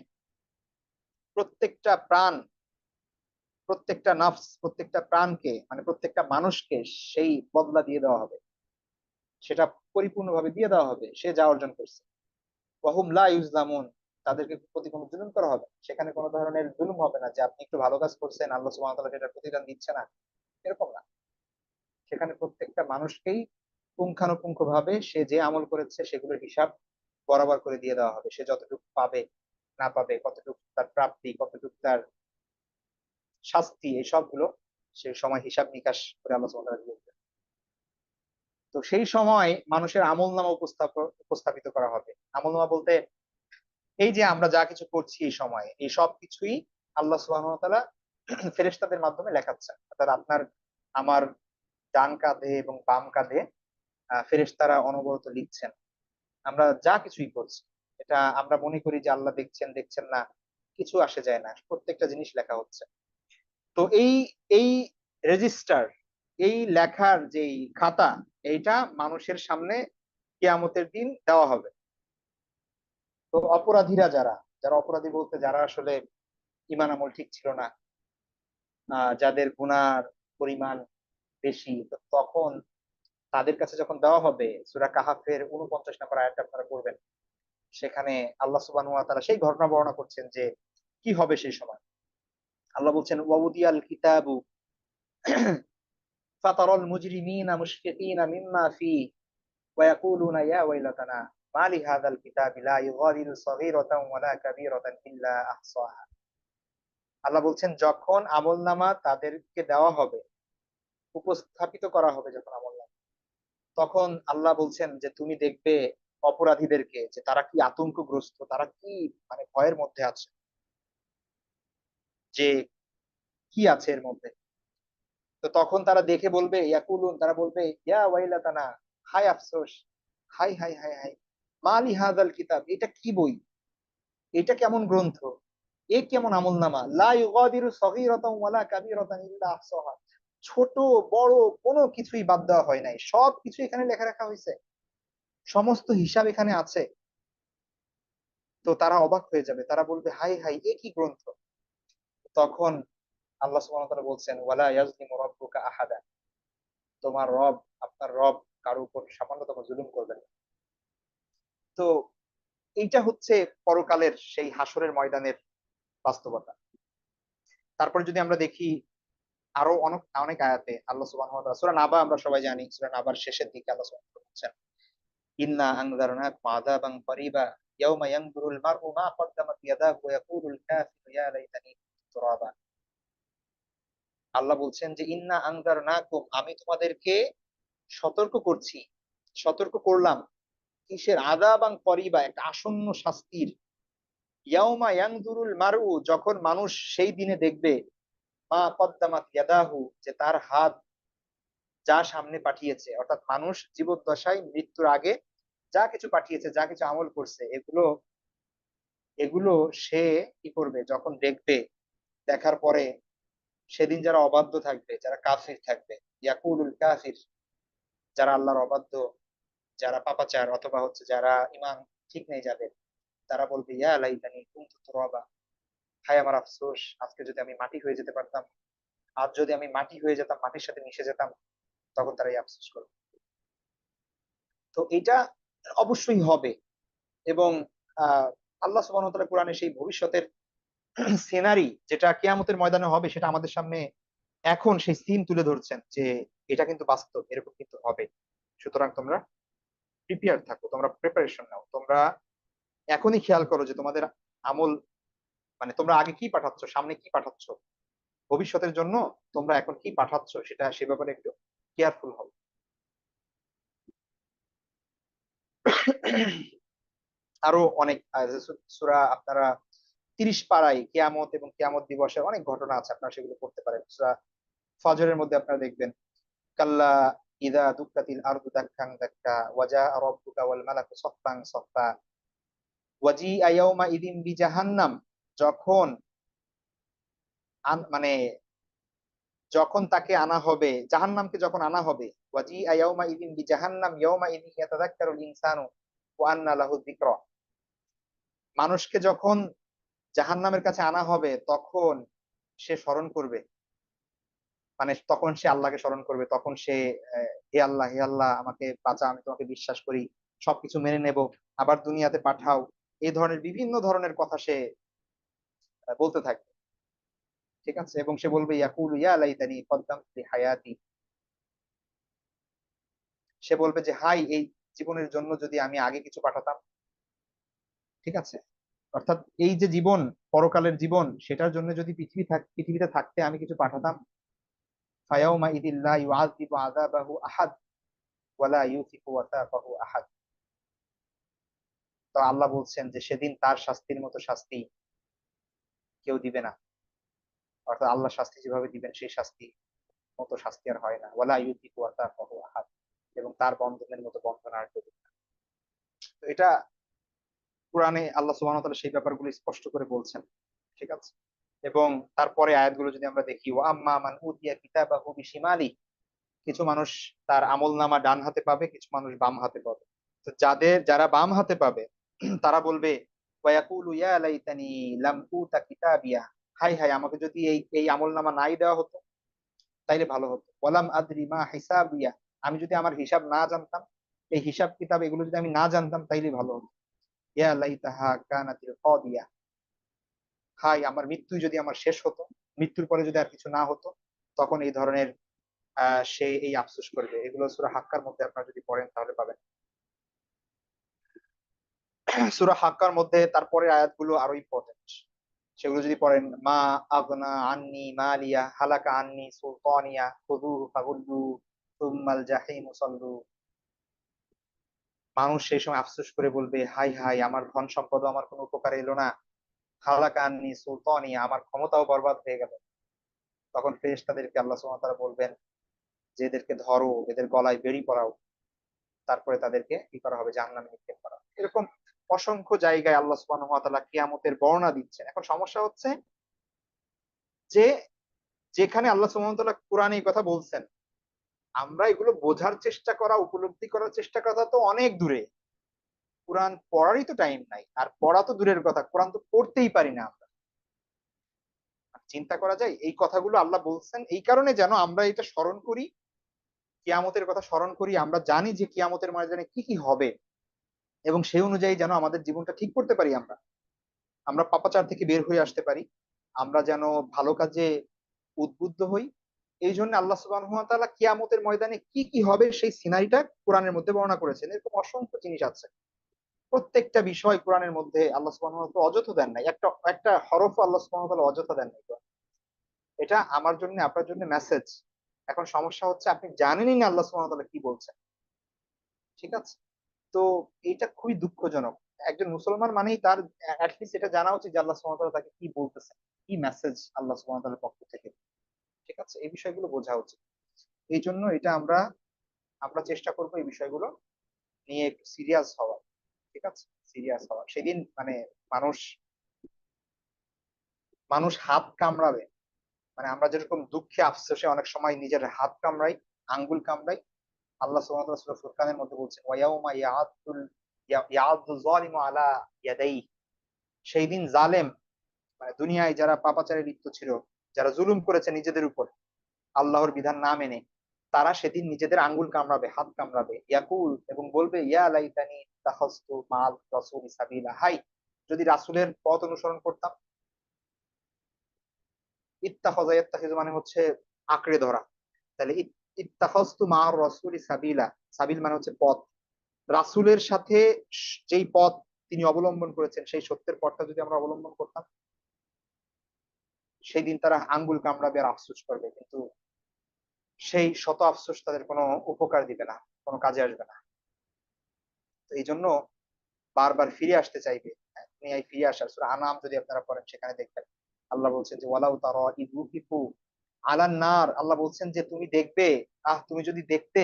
প্রত্যেকটা প্রাণ, প্রত্যেকটা নাফস, প্রত্যেকটা প্রাণকে মানে প্রত্যেকটা মানুষকে সেই বদলা দিয়ে দেওয়া হবে, সেটা পরিপূর্ণভাবে দিয়ে দেওয়া হবে সে যা অর্জন করছে। ওয়াহুম লা ইউজলামুন, তাদেরকে প্রতি কোনো জুলুম করা হবে না। সেখানে কোনো ধরনের জুলুম হবে না যে আপনি একটু ভালো কাজ করছেন আল্লাহ সুবহানাহু ওয়া তাআলা সেটার প্রতিদান দিচ্ছে না, এরকম না। সেখানে প্রত্যেকটা মানুষকেই পুঙ্খানুপুঙ্খ ভাবে সে যে আমল করেছে সেগুলোর হিসাব বরাবর করে দিয়ে দেওয়া হবে। সে যতটুকু পাবে না পাবে, কতটুকু তার প্রাপ্তি, কতটুকু তার শাস্তি, এই সবগুলো সে সময় হিসাব নিকাশ করে আল্লাহ সুবহানাহু ওয়া তাআলা দিয়ে দিবেন। তো সেই সময় মানুষের আমলনামা উপস্থাপিত করা হবে। আমলনামা বলতে এই যে আমরা যা কিছু করছি এই সময়ে, এই সব কিছুই আল্লাহ সুবহানাহু ওয়া তাআলা ফেরেশতাদের মাধ্যমে লেখাচ্ছেন। অর্থাৎ আপনার আমার ডান কাঁধে এবং বাম কাঁধে ফেরেশতারা অনবরত লিখছেন আমরা যা কিছুই করছি। এটা আমরা মনে করি যে আল্লাহ দেখছেন দেখছেন না, কিছু আসে যায় না, প্রত্যেকটা জিনিস লেখা হচ্ছে। তো এই রেজিস্টার, এই লেখার যেই খাতা, এইটা মানুষের সামনে কিয়ামতের দিন দেওয়া হবে। তো অপরাধীরা যারা, যারা অপরাধী বলতে যারা আসলে ঈমান আমল ঠিক ছিল না, যাদের গুনার পরিমাণ বেশি, তো তখন তাদের কাছে যখন দেওয়া হবে, সূরা কাহাফের 49 নম্বর আয়াতটা আপনারা পড়বেন। সেখানে আল্লাহ সুবহানাহু ওয়া তাআলা সেই ঘটনা বর্ণনা করছেন যে কি হবে সেই সময়। আল্লাহ বলছেন, ওয়াউদিয়াল কিতাবু ফাতারাল মুজরিমিনা মুশফিকিনা মিম্মা ফীহি ওয়া ইয়াকুলুনা ইয়া ওয়াইলাতানা মা লিহাযাল কিতাবি লা ইউগাদিরু সগীরাতান ওয়ালা কাবীরাতান ইল্লা আহসাহা। আল্লাহ বলছেন যখন আমলনামা তাদেরকে দেওয়া হবে, উপস্থাপিত করা হবে যখন আমলনামা, তখন আল্লাহ বলছেন যে তুমি দেখবে অপরাধীদেরকে যে তারা কি আতঙ্কগ্রস্ত, তারা কি মানে ভয়ের মধ্যে আছে, যে কি আছে এর মধ্যে। তো তখন তারা দেখে বলবে, ইয়াকুলুন, তারা বলবে, ইয়া ওয়াইলাতানা, হায় আফসোস, হাই হাই হাই হাই, মালি হাযাল কিতাব, এটা কি বই, এটা কেমন গ্রন্থ, এ কেমন আমলনামা, লা ইউগাদিরু সগীরাতাও ওয়ালা কাবীরাতান ইল্লা আহসাহা, ছোট বড় কোনো কিছুই বাদ দেওয়া হয় নাই, সব কিছু এখানে লেখা রাখা হয়েছে, সমস্ত হিসাব এখানে আছে। তো তারা অবাক হয়ে যাবে, তারা বলবে, হাই হাই, এ কি গ্রন্থ। তখন আল্লাহ সুবহানাহু ওয়া তাআলা বলছেন, ওয়ালা ইয়াজলিমু রাব্বুকা আহাদা, তোমার রব, আপনার রব কারো উপর সামান্যতম জুলুম করবেন না। তো এইটা হচ্ছে পরকালের সেই হাসরের ময়দানের বাস্তবতা। তারপরে যদি আমরা দেখি আরো অনেক অনেক আয়াতে আল্লাহ সুবহানাহু ওয়া তাআলা, সূরা নাবা আমরা সবাই জানি, সূরা নাবার শেষের দিকে আল্লাহ সুবহানাহু ওয়া তাআলা বলছেন, ইন্না আনজারনাকুম আযাবান করিবা ইয়াওমা ইয়ানজুরুল মার'ু মা কদ্দামাত ইয়াদাহু ওয়া ইয়াকুলুল কাফিরু ইয়া লাইতানি কুনতু তুরাবা। আল্লাহ বলছেন যে ইন্না আনজারনাকুম, আমি তোমাদেরকে সতর্ক করছি, সতর্ক করলাম, কিসের, আযাবান করিবা, একটা আসন্ন শাস্তির, ইয়াউমা ইয়ানজুরুল মার'ু, যখন মানুষ সেই দিনে দেখবে, মা কদ্দামাত ইয়াদাহু, যে তার হাত যা সামনে পাঠিয়েছে, অর্থাৎ মানুষ জীবদ্দশায় মৃত্যুর আগে যা কিছু পাঠিয়েছে, যা কিছু আমল করছে, এগুলো এগুলো সে কি করবে যখন দেখবে, দেখার পরে সেদিন যারা অবাধ্য থাকবে, যারা কাফির থাকবে, ইয়াকুলুল কাফির, যারা আল্লাহর অবাধ্য, যারা পাপাচার, অথবা হচ্ছে যারা ঈমান ঠিক নেই যাদের, তারা বলবে, ইয়া লাইতানি কুনতু তুরাবা, হায় আমার আফসোস, আজকে যদি আমি মাটি হয়ে যেতে পারতাম, আজ যদি আমি মাটি হয়ে যেতাম, মাটির সাথে মিশে যেতাম, তখন তারা এই আফসোস করবে। তো এটা অবশ্যই হবে। এবং আহ আল্লাহ সুবহানাহু ওয়া তাআলা কোরআনে সেই ভবিষ্যতের সিনারি যেটা কিয়ামতের ময়দানে হবে, সেটা আমাদের সামনে এখন সেই সিন তুলে ধরছেন যে এটা কিন্তু বাস্তব, এরকম কিন্তু হবে। সুতরাং তোমরা প্রিপেয়ার থাকো, তোমরা প্রিপারেশন নাও, তোমরা এখনই খেয়াল করো যে তোমাদের আমল, মানে তোমরা আগে কি পাঠাচ্ছ, সামনে কি পাঠাচ্ছ, ভবিষ্যতের জন্য তোমরা এখন কি পাঠাচ্ছ, সেটা সে ব্যাপারে একটু কেয়ারফুল হও। আরো অনেক সূরা আপনারা 30 পারায় কিয়ামত এবং কিয়ামত দিবসের অনেক ঘটনা আছে, আপনারা সেগুলো পড়তে পারেন। সূরা ফজরের মধ্যে আপনারা দেখবেন, কাল্লা ইযা দুক্কাতিল আরদু দাক্কান দাক্কা ওয়া জাআ রাব্বুকা ওয়াল মালাকু সাফফান সাফফা ওয়াজিআ ইয়াওমা ইযিন বিজাহান্নাম, যখন মানে যখন তাকে আনা হবে, জাহান্নামকে যখন আনা হবে, ওয়াজিআ ইয়াওমা ইযিন বিজাহান্নাম ইয়াওমা ইযিন ইয়াতাযাক্কারুল ইনসানু ওয়া আন্না লাহু যিকরা, মানুষকে যখন জাহান্নামের কাছে আনা হবে, তখন সে স্মরণ করবে, মানে তখন সে আল্লাহকে স্মরণ করবে, তখন সে হে আল্লাহ, হে আল্লাহ, আমাকে বাঁচা, আমি তোমাকে বিশ্বাস করি, সবকিছু মেনে নেব, আবার দুনিয়াতে পাঠাও, এই ধরনের বিভিন্ন ধরনের কথা সে বলতে থাকবে। ঠিক আছে, এবং সে বলবে, ইয়াকুলু ইয়া লাইতানি কদ্দামতু লিহায়াতি, সে বলবে যে হাই, এই জীবনের জন্য যদি আমি আগে কিছু পাঠাতাম। ঠিক আছে, অর্থাৎ এই যে জীবন, পরকালের জীবন, সেটার জন্য যদি পৃথিবীতে থাকতে আমি কিছু পাঠাতাম, ফায়াউমা ইযিল লা ইউআযিবু আযাবাহু আহাদ ওয়ালা ইউসিকু ওয়াসাকাহু আহাদ। তো আল্লাহ বলছেন যে সেদিন তার শাস্তির মতো শাস্তি কেউ দিবে না, অর্থাৎ আল্লাহ শাস্তি যেভাবে দিবেন সেই শাস্তি মতো শাস্তি আর হয় না, ওয়ালা ইউসিকু ওয়াসাকাহু আহাদ, এবং তার বন্ধনের মতো বন্ধন আর কেউ দিবে না। তো এটা কোরআনে আল্লাহ সুবহানাহু ওয়া তাআলা সেই ব্যাপারগুলো স্পষ্ট করে বলছেন। ঠিক আছে, এবং তারপরে আয়াতগুলো যদি আমরা দেখি, ওয়া আম্মা মান উতিয়া কিতাবাহু বিশিমালি, কিছু মানুষ তার আমলনামা ডান হাতে পাবে, কিছু মানুষ বাম হাতে পাবে। তো যারা বাম হাতে পাবে, তারা বলবে, ওয়ায়াকুলু ইয়া লাইতানি লাম উতা কিতাবিয়া, হাই হাই, আমাকে যদি এই এই আমলনামা নাই দেওয়া হতো তাইলে ভালো হতো, ওয়ালাম আদরি মা হিসাবিয়া, আমি যদি আমার হিসাব না জানতাম, এই হিসাব কিতাব এগুলো যদি আমি না জানতাম তাইলে ভালো হতো, ইয়া লাইতাহা কানাতিল কাদিয়া, হাই, আমার মৃত্যু যদি আমার শেষ হতো, মৃত্যুর পরে যদি আর কিছু না হতো, তখন এই ধরনের সে এই আফসোস করবে। এগুলো সূরা হাক্কার মধ্যে আপনারা যদি পড়েন তাহলে পাবেন। সূরা হাক্কার মধ্যে তারপরের আয়াতগুলো আরো ইম্পর্টেন্ট, সেগুলো যদি পড়েন, মা আগনা আন্নি মালিয়া হালাকা আন্নি সুলতানিয়া খুযুহু ফাগুল্লু সুম্মাল জাহিম সাল্লু, মানুষ সেই সময় আফসোস করে বলবে, হাই হাই, আমার ধন সম্পদ আমার কোনো উপকারে এলো না, হালাকান্নি সুলতানি, আমার ক্ষমতাও বরবাদ হয়ে গেল। তখন ফেরেশতাদেরকে আল্লাহ সুবহানাহু ওয়া তাআলা বলবেন যে এদেরকে ধরো, এদের গলায় বেড়ি পরাও, তারপরে তাদেরকে কি করা হবে, জাহান্নামে নিক্ষেপ করা হবে। এরকম অসংখ্য জায়গায় আল্লাহ সুবহানাহু ওয়া তাআলা কিয়ামতের বর্ণনা দিচ্ছেন। এখন সমস্যা হচ্ছে যে যেখানে আল্লাহ সুবহানাহু ওয়া তাআলা কোরআনে এই কথা বলছেন, আমরা এগুলো বোঝার চেষ্টা করা, উপলব্ধি করার চেষ্টা করা তো অনেক দূরে। কোরআন পড়ারই তো টাইম নাই, আর পড়া তো দূরের কথা, কোরআন তো পড়তেই পারি না আমরা। চিন্তা করা যায়, এই কথাগুলো আল্লাহ বলছেন এই কারণে যেন আমরা এটা স্মরণ করি, কিয়ামতের কথা স্মরণ করি, আমরা জানি যে কিয়ামতের ময়দানে কি কি হবে, এবং সেই অনুযায়ী যেন আমাদের জীবনটা ঠিক করতে পারি। আমরা আমরা পাপাচার থেকে বের হয়ে আসতে পারি, আমরা যেন ভালো কাজে উদ্বুদ্ধ হই। এই জন্য আল্লাহ সুবহানাহু ওয়া তাআলা কিয়ামতের ময়দানে কি কি হবে সেই সিনারিটা কোরআনের মধ্যে বর্ণনা করেছেন। এরকম অসংখ্য জিনিস আছে। প্রত্যেকটা বিষয় কোরআনের মধ্যে আল্লাহ সুবহানাহু ওয়া তাআলা অযথা দেন নাই, একটা একটা হরফ আল্লাহ সুবহানাহু ওয়া তাআলা অযথা দেন নাই। এটা আমার জন্য, আপনার জন্য মেসেজ। এখন সমস্যা হচ্ছে আপনি জানেনই না আল্লাহ সুবহানাহু ওয়া তাআলা কি বলছেন। ঠিক আছে? তো এটা খুবই দুঃখজনক। একজন মুসলমান মানেই তার লিস্ট এটা জানা উচিত যে আল্লাহ সুবহানাহু ওয়া তাআলা তাকে কি বলতেছেন, কি মেসেজ আল্লাহ সুবহানাহু ওয়া তাআলার পক্ষ থেকে। ঠিক আছে? এই বিষয়গুলো বোঝা উচিত। এই জন্য এটা আমরা আমরা চেষ্টা করব এই বিষয়গুলো নিয়ে একটু সিরিয়াস হওয়ার। ঠিক আছে? সিরিয়াস হওয়ার। সেদিন মানে মানুষ মানুষ হাত কামড়াবে। মানে আমরা যেরকম দুঃখে আফসোসে অনেক সময় নিজের হাত কামড়াই, আঙ্গুল কামড়াই, আল্লাহ সুবহানাহু ওয়া তাআলা সূরা ফুরকানের মধ্যে বলছেন, ওয়া ইয়াউমা ইয়াআদ্দু যালিমু আলা ইয়াদাইহি। সেই দিন জালেম, মানে দুনিয়ায় যারা পাপাচারে লিপ্ত ছিল, যারা জুলুম করেছে নিজেদের উপর আল্লাহর বিধান না মেনে, তারা সেদিন নিজেদের আঙ্গুল কামড়াবে, হাত কামড়াবে। ইয়াকুল, এবং বলবে, ইয়া লাইতানি ইত্তাখাযতু মা'আর রাসূলি সাবিলা, হাই, যদি রাসূলের পথ অনুসরণ করতাম। ইত্তাখাযা ইয়াত্তাখিযু মানে হচ্ছে আঁকড়ে ধরা। তাহলে ইত্তাখাযতু মা'আর রাসূলি সাবিলা, সাবিল মানে হচ্ছে পথ। রাসূলের সাথে যেই পথ তিনি অবলম্বন করেছেন সেই সত্যের পথটা যদি আমরা অবলম্বন করতাম, সেই দিন তারা আঙ্গুল কামড়াবে আর আফসোস করবে, কিন্তু সেই শত আফসোস তাদের কোনো উপকার দিবে না, কোনো কাজে আসবে না। তো এই জন্য বারবার ফিরে আসতে চাইবে। হ্যাঁ, দুনিয়ায় ফিরে আসার সূরা আনাম যদি আপনারা পড়েন সেখানে দেখবেন আল্লাহ বলছেন যে ওয়ালাউ তারা ইয উযিফু আলান নার, আল্লাহ বলছেন যে তুমি দেখবে, তুমি যদি দেখতে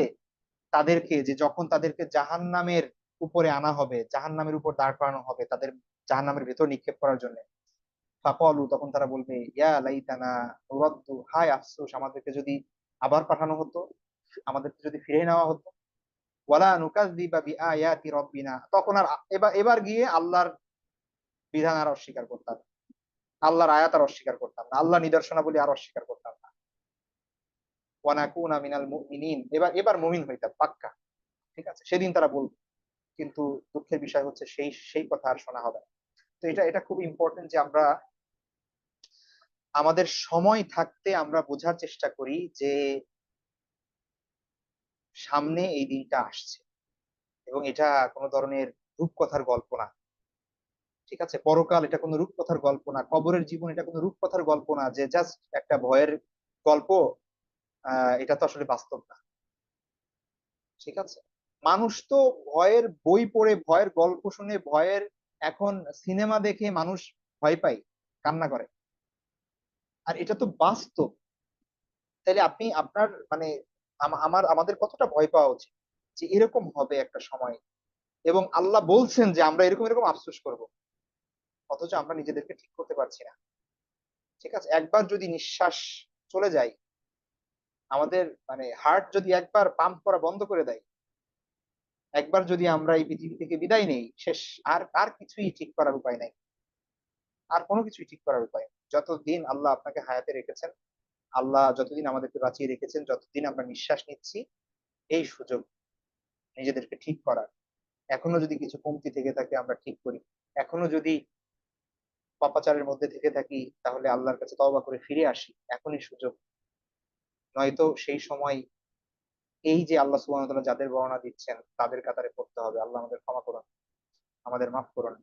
তাদেরকে, যে যখন তাদেরকে জাহান্নামের উপরে আনা হবে, জাহান্নামের উপর দাঁড় করানো হবে, তাদের জাহান্নামের ভেতর নিক্ষেপ করার জন্য, ফাকালু, তখন তারা বলবে, ইয়া লাইতানা নুরাদ্দু, হায় আফসোস, আমাদেরকে যদি আবার পাঠানো হতো, আমাদেরকে যদি ফিরে নেওয়া হতো, ওয়ালা নুকাযযিবা বিআয়াতি রাব্বিনা, তখন আর এবার এবার গিয়ে আল্লাহর বিধান আর অস্বীকার করতাম, আল্লাহর আয়াত আর অস্বীকার করতাম না, আল্লাহ নিদর্শনাবলী আর অস্বীকার করতাম না। ওয়া নাকুনা মিনাল মুমিনিন, এবার এবার মুমিন হইতাম পাক্কা। ঠিক আছে? সেদিন তারা বলবে। কিন্তু দুঃখের বিষয় হচ্ছে সেই সেই কথা আর শোনা হবে না। তো এটা এটা খুব ইম্পর্টেন্ট যে আমরা আমাদের সময় থাকতে আমরা বোঝার চেষ্টা করি যে সামনে এই দিনটা আসছে, এবং এটা কোনো ধরনের রূপকথার গল্প না। ঠিক আছে? পরকাল এটা কোনো রূপকথার গল্প না। কবরের জীবন এটা কোনো রূপকথার গল্প না যে জাস্ট একটা ভয়ের গল্প। এটা তো আসলে বাস্তব না। ঠিক আছে? মানুষ তো ভয়ের বই পড়ে, ভয়ের গল্প শুনে, ভয়ের এখন সিনেমা দেখে মানুষ ভয় পায়, কান্না করে। আর এটা তো বাস্তব। তাইলে আপনি আপনার মানে আমাদের কতটা ভয় পাওয়া উচিত যে এরকম হবে একটা সময়, এবং আল্লাহ বলছেন যে আমরা এরকম এরকম আফসোস করব, অথচ আমরা নিজেদেরকে ঠিক করতে পারছি না। ঠিক আছে? একবার যদি নিঃশ্বাস চলে যায়, আমাদের মানে হার্ট যদি একবার পাম্প করা বন্ধ করে দেয়, একবার যদি আমরা এই পৃথিবী থেকে বিদায় নেই, শেষ। আর আর কিছুই ঠিক করার উপায় নাই। আর কোনো কিছুই ঠিক করার উপায় নেই। যতদিন আল্লাহ আপনাকে হায়াতে রেখেছেন, আল্লাহ যতদিন আমাদেরকে বাঁচিয়ে রেখেছেন, যতদিন আমরা নিঃশ্বাস নিচ্ছি, এই সুযোগ নিজেদেরকে ঠিক করার। এখনো যদি কিছু কমতি থেকে থাকে আমরা ঠিক করি। এখনো যদি পাপাচারের মধ্যে থেকে থাকি, তাহলে আল্লাহর কাছে তওবা করে ফিরে আসি, এখনই সুযোগ। নয়তো সেই সময় এই যে আল্লাহ সুবহানাহু ওয়া তাআলা যাদের বর্ণনা দিচ্ছেন তাদের কাতারে পড়তে হবে। আল্লাহ আমাদের ক্ষমা করুন, আমাদের মাফ করুন,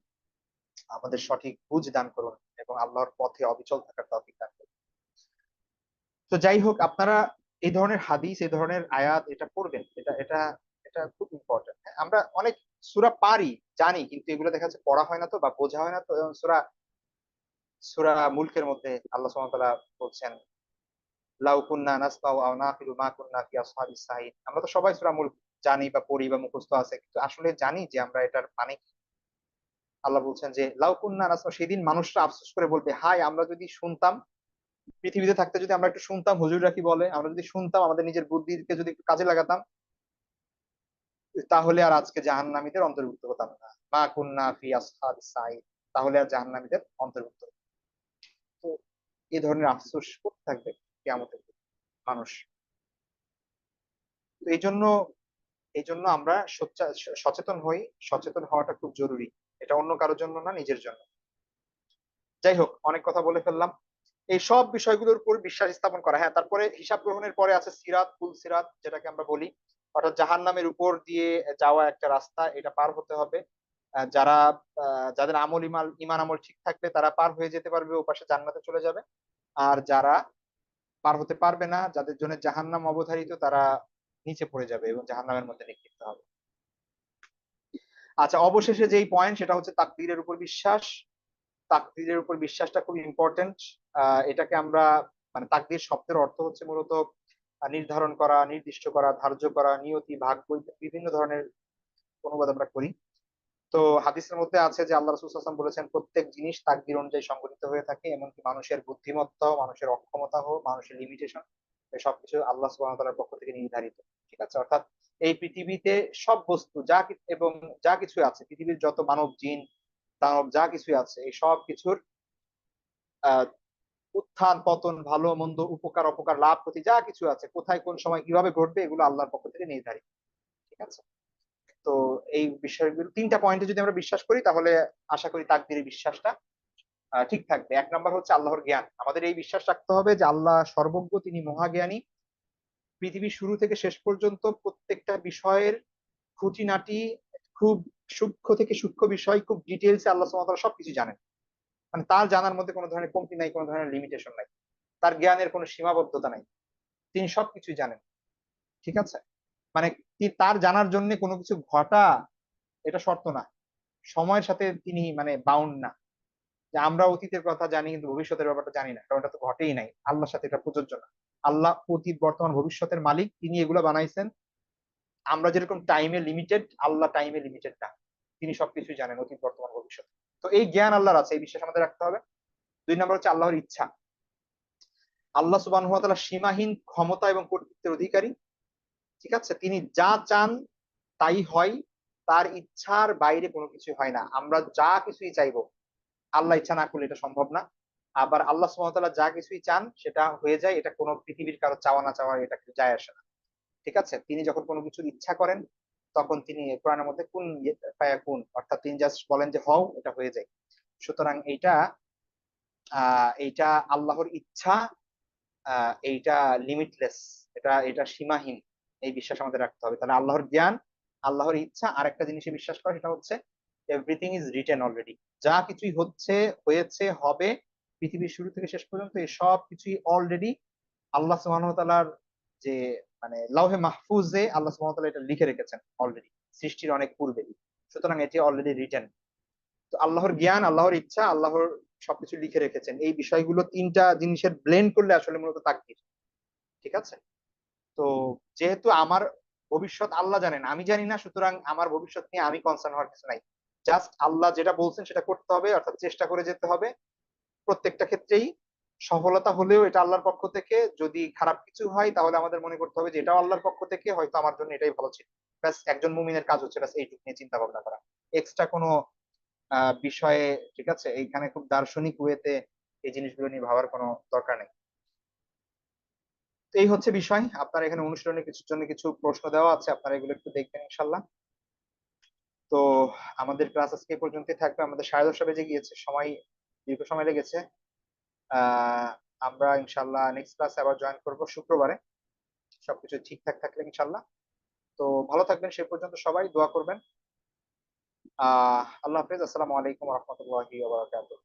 আমাদের সঠিক বুঝ দান করুন, এবং আল্লাহর পথে অবিচল থাকার তৌফিক দান করুন। তো যাই হোক, আপনারা এই ধরনের হাদিস, এই ধরনের আয়াত এটা পড়বেন। এটা এটা এটা খুব ইম্পর্টেন্ট। আমরা অনেক সূরা পারি, জানি, কিন্তু এগুলো দেখা যাচ্ছে পড়া হয় না তো বা বোঝা হয় না তো। যেমন সূরা সূরা মুলকের মধ্যে আল্লাহ সুবহানাহু ওয়া তাআলা বলছেন লাউ কুন্না নাসমাউ আও নাকিলু মা কুন্না ফি আসহাবিস সাঈদ। আমরা তো সবাই সূরা মুলক জানি বা পড়ি বা মুখস্থ আছে, কিন্তু আসলে জানি যে আমরা এটার মানে কি? আল্লাহ বলছেন যে লাউ কুন্না নাসমাউ, সেদিন মানুষরা আফসোস করে বলবে, হায় আমরা যদি শুনতাম, পৃথিবীতে থাকতে যদি আমরা একটু শুনতাম হুজুররা কি বলে, আমরা যদি শুনতাম, আমাদের নিজের বুদ্ধিকে যদি একটু কাজে লাগাতাম, তাহলে আর আজকে জাহান্নামীদের অন্তর্ভুক্ত হতাম না। মা কুন্না ফি আসহাবিস সাঈদ, তাহলে আর জাহান্নামীদের অন্তর্ভুক্ত হতাম না। তো এই ধরনের আফসোস করতে থাকবে কিয়ামতের দিন মানুষ। তো এই জন্য আমরা সচেতন হই। সচেতন হওয়াটা খুব জরুরি। এটা অন্য কারোর জন্য না, নিজের জন্য। যাই হোক, অনেক কথা বলে ফেললাম। এই সব বিষয়গুলোর উপর বিশ্বাস স্থাপন করা। হ্যাঁ, তারপরে হিসাব গ্রহণের পরে আছে সিরাত, কুল সিরাত যেটাকে আমরা বলি। অর্থাৎ জাহান্নামের উপর দিয়ে যাওয়া একটা রাস্তা, এটা পার হতে হবে। যারা যাদের ঈমান আমল ঠিক থাকবে তারা পার হয়ে যেতে পারবে, ওপাশে জান্নাতে চলে যাবে। আর যারা পার হতে পারবে না, যাদের জন্য জাহান্নাম অবধারিত, তারা নিচে পড়ে যাবে এবং জাহান্নামের মধ্যে নিক্ষিপ্ত হবে। আচ্ছা, অবশেষে যেই পয়েন্ট সেটা হচ্ছে তাকদীরের উপর বিশ্বাস। তাকদীরের উপর বিশ্বাসটা খুব ইম্পর্টেন্ট। এটাকে আমরা মানে তাকদীর শব্দের অর্থ হচ্ছে মূলত নির্ধারণ করা, নির্দিষ্ট করা, ধার্য করা, নিয়তি, ভাগ্য, বিভিন্ন ধরনের অনুবাদ আমরা করি। তো হাদিসের মধ্যে আছে যে আল্লাহ রাসূল সাল্লাল্লাহু আলাইহি ওয়াসাল্লাম বলেছেন প্রত্যেক জিনিস তাকদীর অনুযায়ী সংঘটিত হয়ে থাকে, এমনকি মানুষের বুদ্ধিমত্তা, মানুষের অক্ষমতা হোক, মানুষের লিমিটেশন, সবকিছু আল্লাহ সুবহানাহু ওয়া তাআলার পক্ষ থেকে নির্ধারিত। ঠিক আছে? অর্থাৎ এই পৃথিবীতে সব বস্তু এবং যা কিছু আছে, পৃথিবীর যত মানব জিন দানব যা কিছুই আছে, এই সব কিছুর আহ উত্থান পতন, ভালো মন্দ, উপকার অপকার, লাভ ক্ষতি যা কিছু আছে, কোথায় কোন সময় কিভাবে ঘটবে, এগুলো আল্লাহর পক্ষ থেকে নির্ধারিত। ঠিক আছে? তো এই বিষয়গুলো ৩টা পয়েন্টে যদি আমরা বিশ্বাস করি, তাহলে আশা করি তাকদীরে বিশ্বাসটা ঠিক থাকবে। ১ নাম্বার হচ্ছে আল্লাহর জ্ঞান। আমাদের এই বিশ্বাস রাখতে হবে যে আল্লাহ সর্বজ্ঞ, তিনি মহাজ্ঞানী। পৃথিবীর শুরু থেকে শেষ পর্যন্ত প্রত্যেকটা বিষয়ের খুঁটিনাটি, খুব সূক্ষ্ম থেকে সূক্ষ্ম বিষয় খুব ডিটেইলসে আল্লাহ সুবহানাহু ওয়া তাআলা সবকিছু জানেন। মানে তার জানার মধ্যে কোনো ধরনের কমতি নাই, কোনো ধরনের লিমিটেশন নাই। তার জ্ঞানের কোনো সীমাবদ্ধতা নাই। তিনি সবকিছুই জানেন। ঠিক আছে? মানে তার জানার জন্য কোনো কিছু ঘটা, এটা শর্ত না। সময়ের সাথে তিনি মানে বাউন্ড না। যে আমরা অতীতের কথা জানি কিন্তু ভবিষ্যতের ব্যাপারটা জানি না। কারণ এটা তো ঘটেই নাই। আল্লাহর সাথে এটা প্রযোজ্য না। আল্লাহ অতীত, বর্তমান, ভবিষ্যতের মালিক। তিনি এগুলো বানাইছেন। আমরা যেরকম টাইমে লিমিটেড, আল্লাহ টাইমে লিমিটেড না। তিনি সবকিছুই জানেন, অতীত, বর্তমান, ভবিষ্যৎ। তো এই জ্ঞান আল্লাহর আছে, এই বিশ্বাস আমাদের রাখতে হবে। ২ নম্বর হচ্ছে আল্লাহর ইচ্ছা। আল্লাহ সুবহানাহু ওয়া তাআলা সীমাহীন ক্ষমতা এবং কর্তৃত্বের অধিকারী। ঠিক আছে? তিনি যা চান তাই হয়। তার ইচ্ছার বাইরে কোনো কিছু হয় না। আমরা যা কিছুই চাইবো, আল্লাহ ইচ্ছা না করলে এটা সম্ভব না। আবার আল্লাহ সুবহানাহু ওয়া তাআলা যা কিছুই চান সেটা হয়ে যায়। এটা কোনো পৃথিবীর কারো চাওয়া না চাওয়া, এটা কিছু যায় আসে না। ঠিক আছে? তিনি যখন কোনো কিছুর ইচ্ছা করেন, তখন তিনি কোরআনের মধ্যে কুন ফায়াকুন, অর্থাৎ তিনি জাস্ট বলেন যে হও, এটা হয়ে যায়। সুতরাং এইটা আল্লাহর ইচ্ছা, এইটা লিমিটলেস, এটা সীমাহীন। এই বিশ্বাস আমাদের রাখতে হবে। তাহলে আল্লাহর জ্ঞান, আল্লাহর ইচ্ছা, আরেকটা জিনিসে বিশ্বাস করা, সেটা হচ্ছে এভরিথিং ইজ রিটেন অলরেডি। যা কিছুই হচ্ছে, হয়েছে, হবে, পৃথিবীর শুরু থেকে শেষ পর্যন্ত এই সব কিছুই অলরেডি আল্লাহ সুবহানাহু ওয়া তাআলার যে মানে লাউহে মাহফুজে আল্লাহ সুবহানাহু ওয়া তাআলা এটা লিখে রেখেছেন অলরেডি, সৃষ্টির অনেক পূর্বে। সুতরাং এটি অলরেডি রিটেন। তো আল্লাহর জ্ঞান, আল্লাহর ইচ্ছা, আল্লাহর সবকিছু লিখে রেখেছেন। এই বিষয়গুলো ৩টা জিনিসের ব্লেন্ড করলে আসলে মূলত তাকদীর। ঠিক আছে? তো যেহেতু আমার ভবিষ্যৎ আল্লাহ জানেন, আমি জানি না, সুতরাং আমার ভবিষ্যৎ নিয়ে আমি কনসার্ন হওয়ার কিছু নাই। জাস্ট আল্লাহ যেটা বলছেন সেটা করতে হবে, অর্থাৎ চেষ্টা করে যেতে হবে। প্রত্যেকটা ক্ষেত্রেই সফলতা হলেও এটা আল্লাহর পক্ষ থেকে, যদি খারাপ কিছু হয় তাহলে আমাদের মনে করতে হবে যে এটাও আল্লাহর পক্ষ থেকে, হয়তো আমার জন্য এটাই ভালো ছিল। ব্যাস, একজন মুমিনের কাজ হচ্ছে ব্যাস এইটুকু নিয়ে চিন্তা ভাবনা করা। এক্সট্রা কোনো বিষয়ে, ঠিক আছে, এইখানে খুব দার্শনিক ওয়েতে এই জিনিসগুলো নিয়ে ভাবার কোনো দরকার নেই। তো এই হচ্ছে বিষয়। আপনার এখানে অনুশীলনের কিছুর জন্য কিছু প্রশ্ন দেওয়া আছে, আপনারা এগুলো একটু দেখবেন ইনশাল্লাহ। তো আমাদের ক্লাস আজকে এই পর্যন্তই থাকবে। আমাদের 10:30 বেজে গিয়েছে, সময় দীর্ঘ সময় লেগেছে। আহ আমরা ইনশাল্লাহ নেক্সট ক্লাসে আবার জয়েন করব শুক্রবারে, সবকিছু ঠিকঠাক থাকলে ইনশাল্লাহ। তো ভালো থাকবেন, সে পর্যন্ত সবাই দোয়া করবেন। আল্লাহ হাফেজ। আসসালামু আলাইকুম ওয়া রাহমাতুল্লাহি ওয়া বারাকাতুহু।